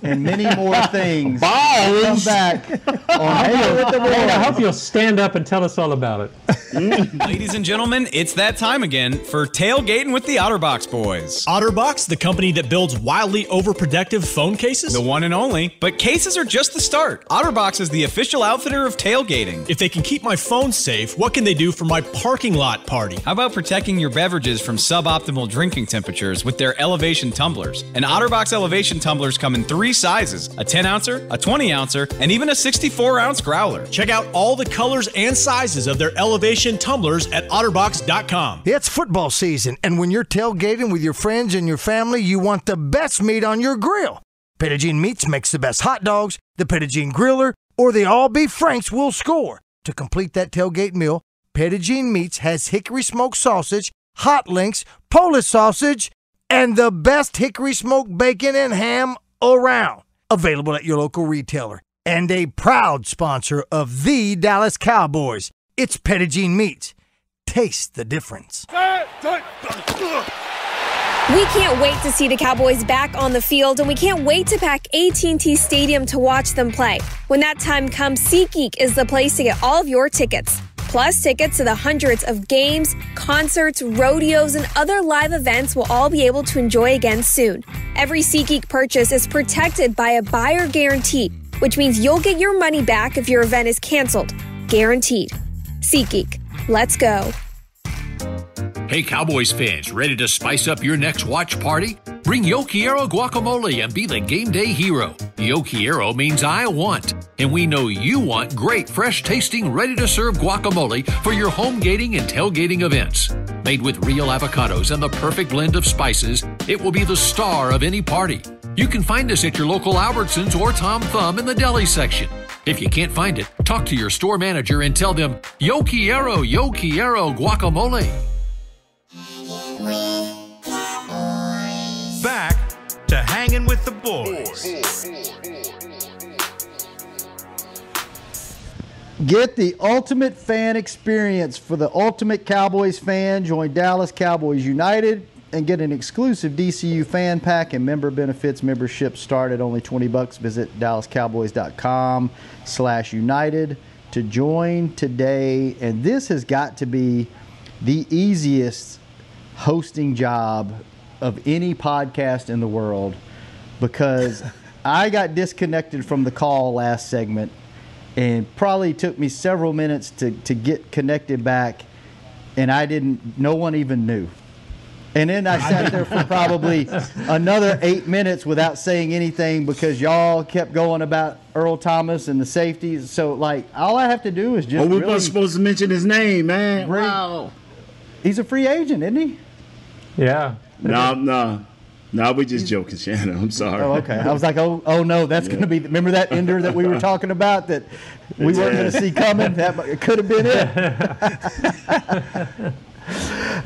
and many more things. Balls! Come back on Hanging with the Boys. I hope you'll stand up and tell us all about it. Ladies and gentlemen, it's that time again for Tailgating with the OtterBox Boys. OtterBox, the company that builds wildly overprotective phone cases? The one and only. But cases are just the start. OtterBox is the official outfitter of tailgating. If they can keep my phone safe, what can they do for my parking lot party? How about protecting your beverages from suboptimal drinking temperatures with their elevation tumblers? An OtterBox elevation tumbler come in 3 sizes, a 10-ouncer, a 20-ouncer, and even a 64-ounce growler. Check out all the colors and sizes of their elevation tumblers at OtterBox.com. It's football season, and when you're tailgating with your friends and your family, you want the best meat on your grill. Petit Meats makes the best hot dogs, the Petit Griller, or the all-beef Franks will score. To complete that tailgate meal, Petit Meats has hickory smoked sausage, hot links, Polish sausage, and the best hickory smoked bacon and ham around. Available at your local retailer. And a proud sponsor of the Dallas Cowboys. It's Petit Meats. Taste the difference. We can't wait to see the Cowboys back on the field, and we can't wait to pack AT&T Stadium to watch them play. When that time comes, SeatGeek is the place to get all of your tickets. Plus, tickets to the hundreds of games, concerts, rodeos, and other live events we'll all be able to enjoy again soon. Every SeatGeek purchase is protected by a buyer guarantee, which means you'll get your money back if your event is canceled. Guaranteed. SeatGeek. Let's go. Hey, Cowboys fans, ready to spice up your next watch party? Bring Yo Quiero guacamole and be the game day hero. Yo Quiero means I want, and we know you want great, fresh-tasting, ready-to-serve guacamole for your home gating and tailgating events. Made with real avocados and the perfect blend of spices, it will be the star of any party. You can find us at your local Albertsons or Tom Thumb in the deli section. If you can't find it, talk to your store manager and tell them, Yo Quiero guacamole. Back to Hanging with the Boys. Get the ultimate fan experience for the ultimate Cowboys fan. Join Dallas Cowboys United and get an exclusive DCU fan pack and member benefits. Membership start at only $20. Visit DallasCowboys.com/United to join today. And this has got to be the easiest hosting job of any podcast in the world, because I got disconnected from the call last segment and probably took me several minutes to get connected back, and no one even knew. And then I sat there for probably another 8 minutes without saying anything because y'all kept going about Earl Thomas and the safeties. So, all I have to do is just we weren't supposed to mention his name, man. Wow. He's a free agent, isn't he? Yeah. No. No, we're just joking, Shannon. I'm sorry. Oh, okay. I was like, oh no, that's going to be. Remember that ender that we were talking about that we weren't going to see coming? That could have been it.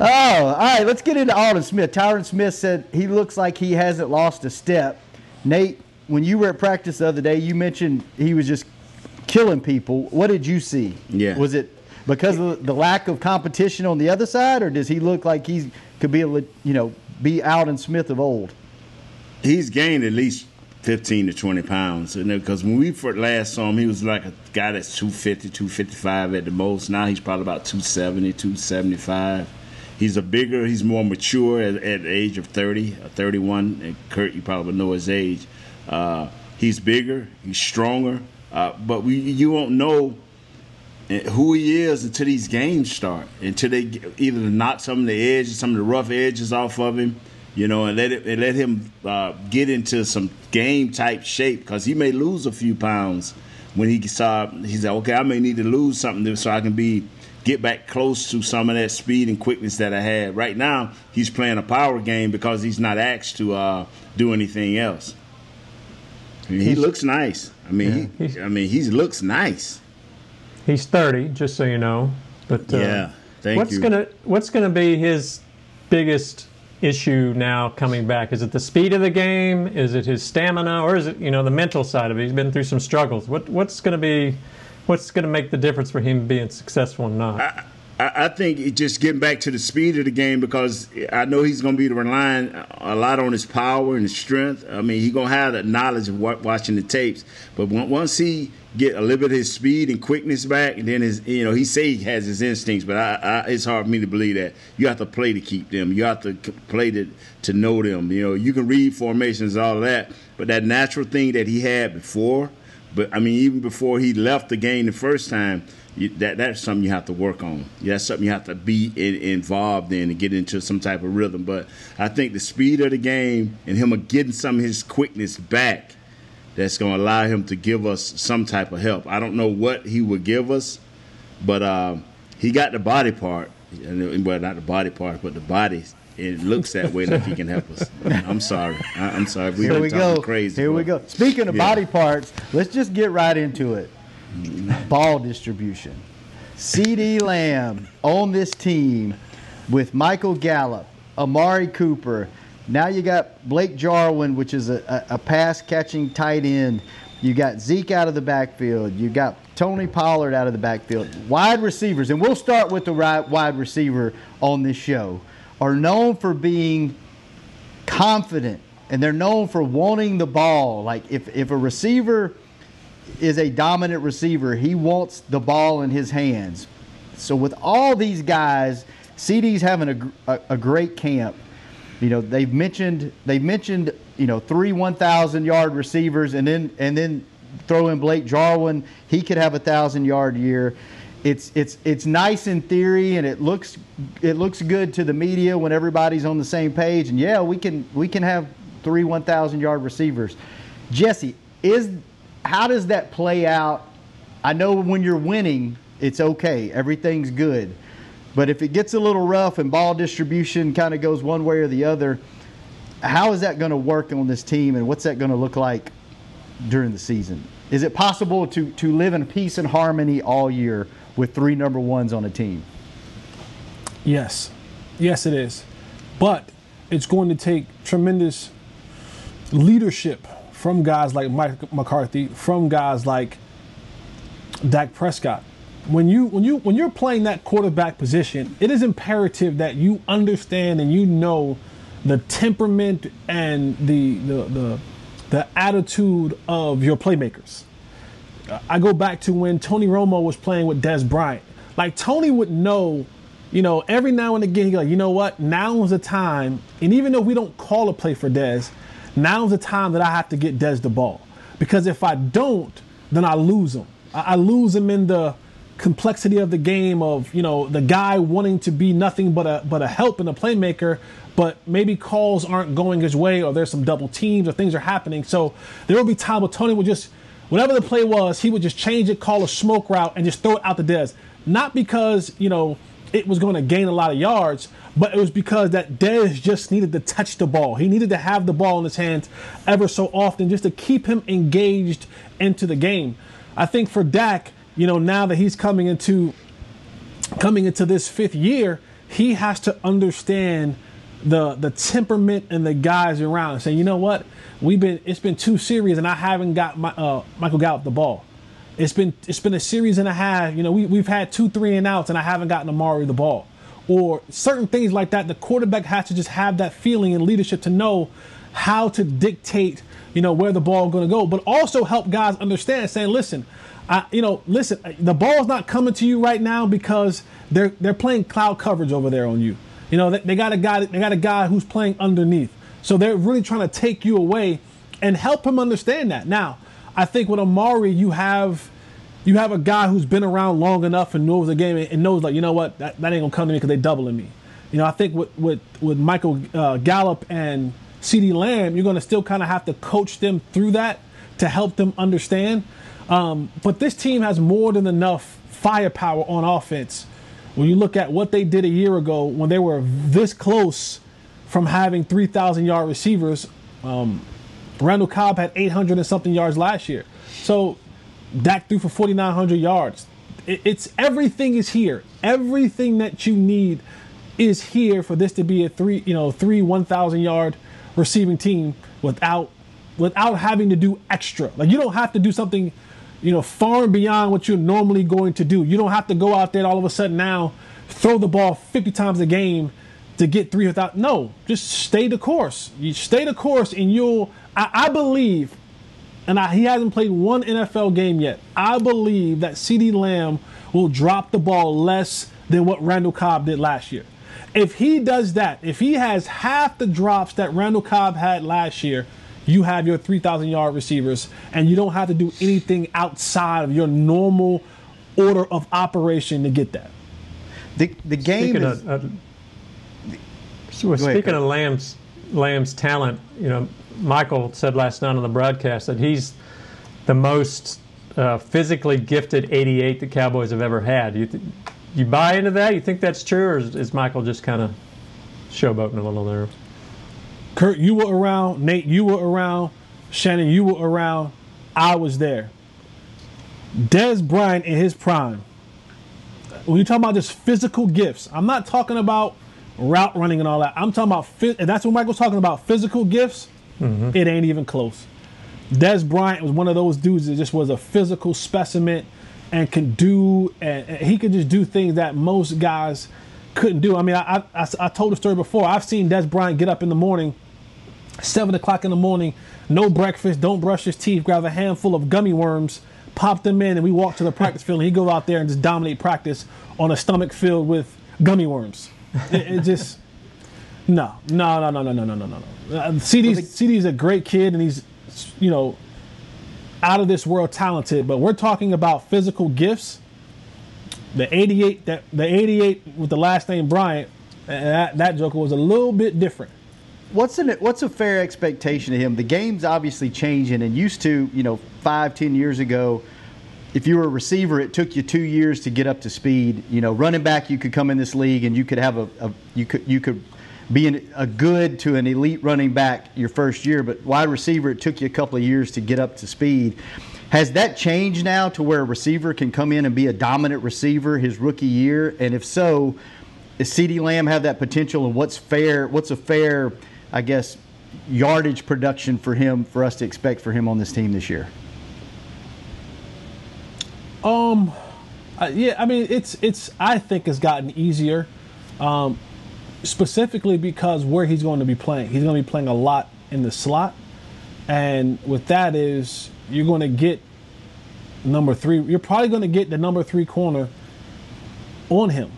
Oh, all right. Let's get into Aldon Smith. Tyron Smith said he looks like he hasn't lost a step. Nate, when you were at practice the other day, you mentioned he was just killing people. What did you see? Yeah. Was it because of the lack of competition on the other side, or does he look like he could be be Aldon Smith of old? He's gained at least 15 to 20 pounds. Because when we first last saw him, he was like a guy that's 250, 255 at the most. Now he's probably about 270, 275. He's more mature at the age of 30, 31. And Kurt, you probably know his age. He's bigger, he's stronger. But you won't know who he is until these games start, until they either knock some of the edges, some of the rough edges off of him, and let him get into some game type shape, because he may lose a few pounds when he said, okay, I may need to lose something so I can get back close to some of that speed and quickness that I had. Right now, he's playing a power game because he's not asked to do anything else. He looks nice. He looks nice. He's 30, just so you know. But thank you. What's gonna be his biggest issue now coming back? Is it the speed of the game? Is it his stamina, or is it the mental side of it? He's been through some struggles. What's gonna make the difference for him being successful or not? I think it's just getting back to the speed of the game, because I know he's going to be relying a lot on his power and his strength. He's going to have the knowledge of watching the tapes. But once he get a little bit of his speed and quickness back, and then he say he has his instincts, but it's hard for me to believe that. You have to play to keep them. You have to play to know them. You can read formations, all of that, but that natural thing that he had before, even before he left the game the first time, that's something you have to work on. That's something you have to be involved in and get into some type of rhythm. But I think the speed of the game and him getting some of his quickness back, that's going to allow him to give us some type of help. I don't know what he would give us, but he got the body part. Well, not the body part, but the body. It looks that way, like he can help us. I'm sorry. I'm sorry. Here we go. Crazy. Here we go. Speaking of body parts, let's just get right into it. Ball distribution. CeeDee Lamb on this team with Michael Gallup, Amari Cooper. Now you got Blake Jarwin, which is a pass-catching tight end. You got Zeke out of the backfield. You got Tony Pollard out of the backfield. Wide receivers, and we'll start with the wide receiver on this show, are known for being confident, and they're known for wanting the ball. Like if a receiver is a dominant receiver, he wants the ball in his hands. So with all these guys, CeeDee's having a great camp. They've mentioned 3 1,000-yard receivers, and then throw in Blake Jarwin. He could have a 1,000-yard year. It's nice in theory, and it looks good to the media when everybody's on the same page. And we can have 3 1,000-yard receivers. Jesse, how does that play out? I know when you're winning, it's okay, everything's good. But if it gets a little rough and ball distribution kind of goes one way or the other, how is that going to work on this team, and what's that going to look like during the season? Is it possible to live in peace and harmony all year with 3 number ones on a team? Yes. Yes, it is. But it's going to take tremendous leadership from guys like Mike McCarthy, from guys like Dak Prescott. When you're playing that quarterback position, it is imperative that you understand and the temperament and the attitude of your playmakers. I go back to when Tony Romo was playing with Dez Bryant. Like, Tony would know, every now and again, he'd go, you know what, now's the time, and even though we don't call a play for Dez, now's the time that I have to get Dez the ball. Because if I don't, then I lose him. I lose him in the complexity of the game of, the guy wanting to be nothing but a help and a playmaker, but maybe calls aren't going his way, or there's some double teams or things are happening. So there will be time where Tony would just, whatever the play was, he would just change it, call a smoke route, and just throw it out to Dez. Not because, it was going to gain a lot of yards, but it was because that Dez just needed to touch the ball. He needed to have the ball in his hands ever so often just to keep him engaged into the game. I think for Dak, now that he's coming into this 5th year, he has to understand the temperament and the guys around and say, you know what, it's been 2 series and I haven't got Michael Gallup the ball. It's been a series and a half. We've had 2 3-and-outs and I haven't gotten Amari the ball, or certain things like that. The quarterback has to just have that feeling and leadership to know how to dictate, where the ball is going to go, but also help guys understand, saying, listen, the ball's not coming to you right now because they're playing cloud coverage over there on you. They got a guy who's playing underneath, so they're really trying to take you away and help him understand that. Now, I think with Amari, you have a guy who's been around long enough and knows the game and knows, like, you know what, that ain't gonna come to me because they doubling me. I think with Michael Gallup and CeeDee Lamb, you're gonna still kind of have to coach them through that to help them understand. But this team has more than enough firepower on offense. When you look at what they did a year ago when they were this close from having 3,000-yard receivers, Randall Cobb had 800 and something yards last year. So Dak threw for 4,900 yards. It's everything is here. Everything that you need is here for this to be a 3 1,000-yard receiving team without having to do extra. Like, you don't have to do something, far and beyond what you're normally going to do. You don't have to go out there and all of a sudden now throw the ball 50 times a game to get 3 without. No, just stay the course. You stay the course and I believe, and he hasn't played one NFL game yet, I believe that CeeDee Lamb will drop the ball less than what Randall Cobb did last year. If he does that, if he has half the drops that Randall Cobb had last year, you have your 3,000-yard receivers, and you don't have to do anything outside of your normal order of operation to get that. The game speaking of Lamb's talent, Michael said last night on the broadcast that he's the most physically gifted 88 the Cowboys have ever had. You buy into that? You think that's true, or is Michael just kind of showboating a little there? Kurt, you were around. Nate, you were around. Shannon, you were around. I was there. Dez Bryant in his prime. When you're talking about just physical gifts, I'm not talking about route running and all that. I'm talking about and that's what Michael's talking about. Physical gifts. Mm-hmm. It ain't even close. Dez Bryant was one of those dudes that just was a physical specimen and he could just do things that most guys couldn't do. I mean, I told the story before. I've seen Dez Bryant get up in the morning, 7 o'clock in the morning, no breakfast, don't brush his teeth, grab a handful of gummy worms, pop them in, and we walk to the practice field, and he go out there and just dominate practice on a stomach filled with gummy worms. It just... No. CD's a great kid, and he's, out of this world talented. But we're talking about physical gifts. The 88 with the last name Bryant, that joker was a little bit different. What's a fair expectation of him? The game's obviously changing, and used to, 5-10 years ago, if you were a receiver, it took you 2 years to get up to speed. Running back, you could come in this league and you could have you could be a good to an elite running back your first year, but wide receiver, it took you a couple of years to get up to speed. Has that changed now to where a receiver can come in and be a dominant receiver his rookie year? And if so, does CeeDee Lamb have that potential? And what's a fair, I guess, yardage production for us to expect for him on this team this year? Yeah, I mean, I think it's gotten easier. Specifically because where he's going to be playing. He's going to be playing a lot in the slot. And with that is, you're going to get number 3. You're probably going to get the number 3 corner on him.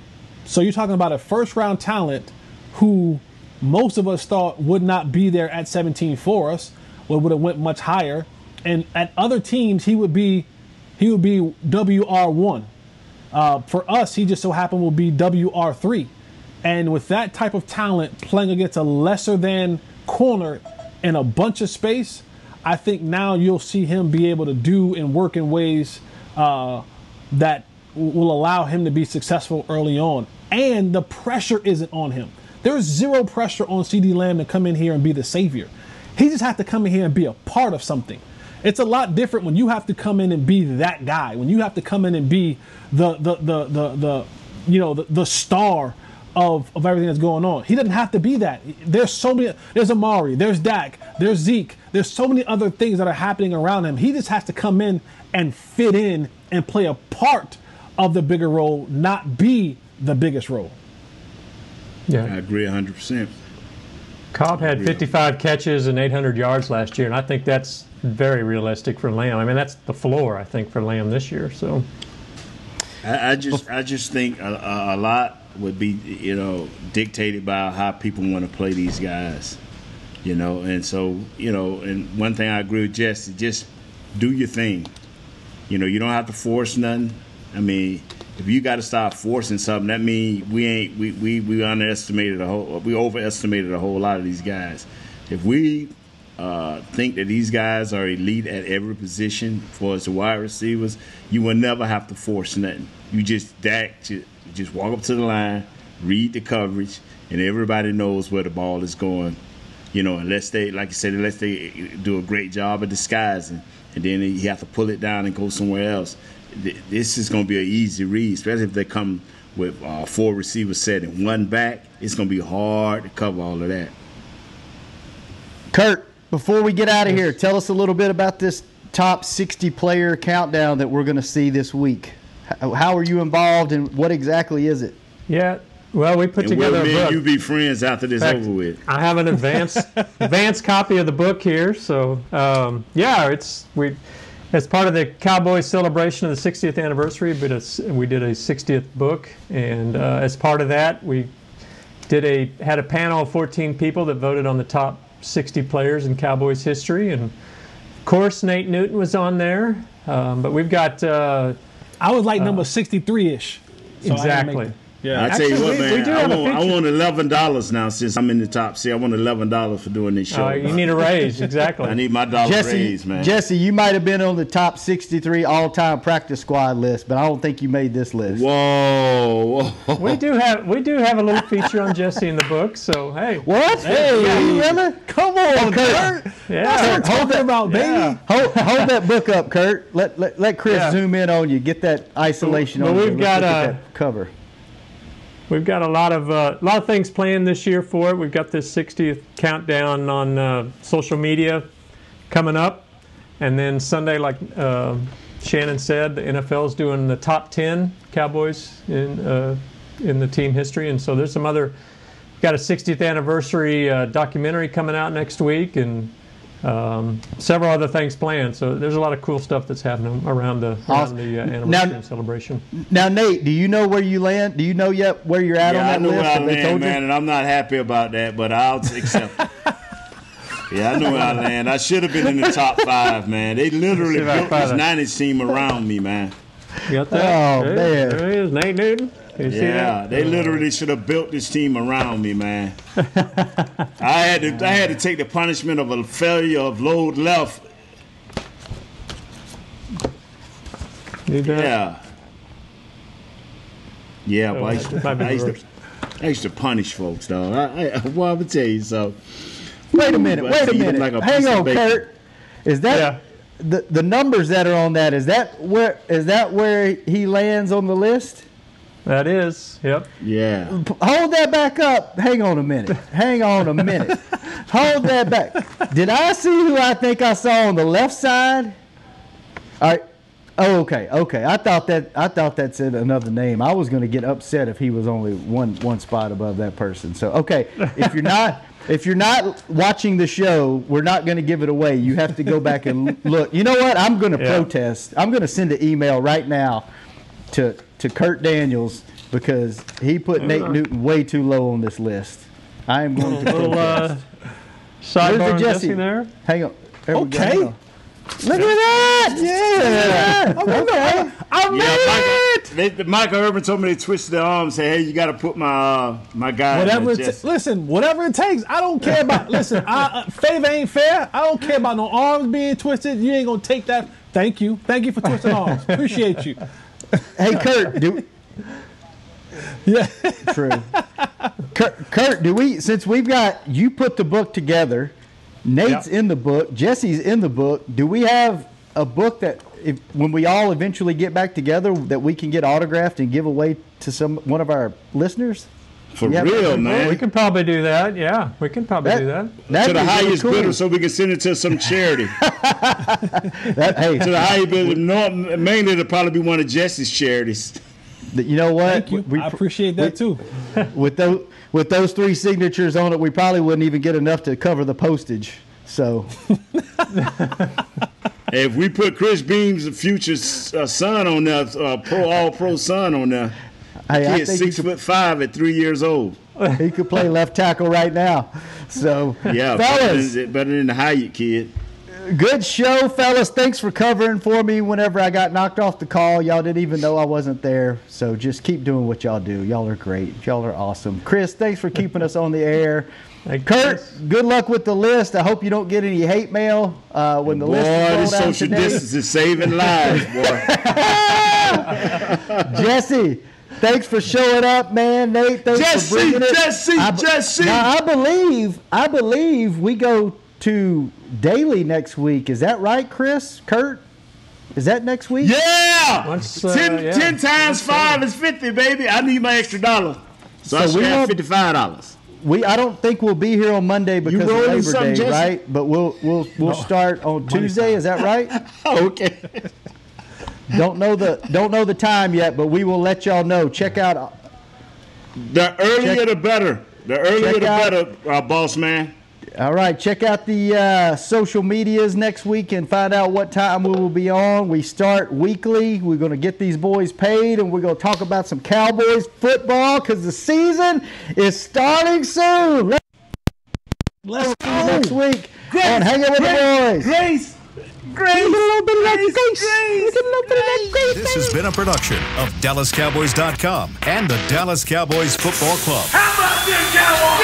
So you're talking about a first-round talent who most of us thought would not be there at 17 for us, or would have went much higher. And at other teams, he would be WR1. For us, he just so happened will be WR3. And with that type of talent playing against a lesser than corner in a bunch of space, I think now you'll see him be able to do and work in ways that will allow him to be successful early on. and the pressure isn't on him. There's zero pressure on CeeDee Lamb to come in here and be the savior. He just has to come in here and be a part of something. It's a lot different when you have to come in and be that guy, when you have to come in and be the star of everything that's going on. He doesn't have to be that. There's so many. There's Amari. There's Dak. There's Zeke. There's so many other things that are happening around him. He just has to come in and fit in and play a part of the bigger role, not be the biggest role. Yeah, I agree 100%. Cobb had 55 catches and 800 yards last year, and I think that's very realistic for Lamb. I mean, that's the floor, I think, for Lamb this year. So, I just think a lot would be, dictated by how people want to play these guys, and so, and one thing I agree with Jesse, just do your thing. You don't have to force nothing. I mean, if you got to start forcing something, that means we overestimated a whole lot of these guys. If we think that these guys are elite at every position for as the wide receivers, you will never have to force nothing. You just walk up to the line, read the coverage, and everybody knows where the ball is going. Unless they, like you said, do a great job of disguising, and then you have to pull it down and go somewhere else. This is going to be an easy read, especially if they come with 4 receiver set and 1 back. It's going to be hard to cover all of that. Kurt, before we get out of here, tell us a little bit about this top 60 player countdown that we're going to see this week. How are you involved, and what exactly is it? Yeah, well, we put together a book. And you be friends after this over with. I have an advanced copy of the book here. So, as part of the Cowboys celebration of the 60th anniversary, we did a 60th book, and as part of that, we had a panel of 14 people that voted on the top 60 players in Cowboys history, and of course Nate Newton was on there. But we've got I was like number 63-ish. So exactly. Yeah, I tell you what, man. I want $11 now since I'm in the top. See, I want $11 for doing this show. You need a raise, exactly. I need my dollar raise, man. Jesse, you might have been on the top 63 all-time practice squad list, but I don't think you made this list. Whoa! We do have a little feature on Jesse in the book. So hey, what? Hey, really? Come on, Kurt. Yeah, hold that about, baby. Hold that book up, Kurt. Let Chris zoom in on you. Get that isolation on you. We've got that cover. We've got a lot of things planned this year for it. We've got this 60th countdown on social media coming up, and then Sunday, like Shannon said, the NFL is doing the top 10 Cowboys in the team history, and so there's some other. We've got a 60th anniversary documentary coming out next week, and several other things planned. So there's a lot of cool stuff that's happening around the anniversary and celebration. Now, Nate, do you know where you land? Do you know yet where you're at on that list? Yeah, I know where I land, man, and I'm not happy about that, but I'll accept it. Yeah, I know where I land. I should have been in the top 5, man. They literally built this 90s team around me, man. You got that? Oh, man. There he is, Nate Newton. Yeah, they literally should have built this team around me, man. I had to take the punishment of a failure of load left. Yeah. Yeah, but I used to punish folks, dog. I'm gonna tell you so. Wait a minute. Like hang on, Kurt. Is that the numbers that are on that? Is that where he lands on the list? That is, yep. Yeah. Hold that back up. Hang on a minute. Hold that back. Did I see who I think I saw on the left side? All right. Oh, okay. I thought that said another name. I was going to get upset if he was only one spot above that person. So, okay, if you're not watching the show, we're not going to give it away. You have to go back and look. You know what? I'm going to protest. I'm going to send an email right now to Kurt Daniels because he put Nate Newton way too low on this list. I am going to protest. Sidebar Jesse there. Hang on. Okay. Look at that! Yeah. Okay. I made it. Michael Irvin told me they twisted their arms. Say, hey, you got to put my guy. Listen, whatever it takes. I don't care about. Listen, favor ain't fair. I don't care about no arms being twisted. You ain't gonna take that. Thank you for twisting arms. Appreciate you. Hey, Kurt, Yeah. True. Kurt, since we've got, you put the book together, Nate's in the book, Jesse's in the book, do we have a book that when we all eventually get back together that we can get autographed and give away to one of our listeners? For real, man. We can probably do that. Yeah, we can probably do that. To the highest bidder, so we can send it to some charity. To the highest bidder, mainly it'll probably be one of Jesse's charities. You know what? Thank you. I appreciate that too. With those 3 signatures on it, we probably wouldn't even get enough to cover the postage. So, if we put Chris Beam's future son on there, all-pro son on there, kid's 6'5" at 3 years old. He could play left tackle right now. So, yeah, fellas, better than the Hyatt kid. Good show, fellas. Thanks for covering for me whenever I got knocked off the call. Y'all didn't even know I wasn't there. So just keep doing what y'all do. Y'all are great. Y'all are awesome. Chris, thanks for keeping us on the air. Kurt, good luck with the list. I hope you don't get any hate mail when the list is rolled out today. Social distance is saving lives, boy. Jesse, thanks for showing up, man. Nate, thanks for bringing it. Jesse. Now, I believe we go to Daily next week. Is that right, Chris? Kurt? Is that next week? Yeah! 10 times 5 is 50, baby. I need my extra $1. So I should have $55. I don't think we'll be here on Monday because of Labor Day, Jesse? Right? But we'll start on Tuesday. Is that right? Okay. Don't know the time yet, but we will let y'all know. Check out. The earlier the better. The earlier the better, boss man. All right, check out the social medias next week and find out what time we will be on. We start weekly. We're going to get these boys paid, and we're going to talk about some Cowboys football because the season is starting soon. Let's go next week on Hanging with the Boys. Grace. This has been a production of DallasCowboys.com and the Dallas Cowboys Football Club. How about them Cowboys?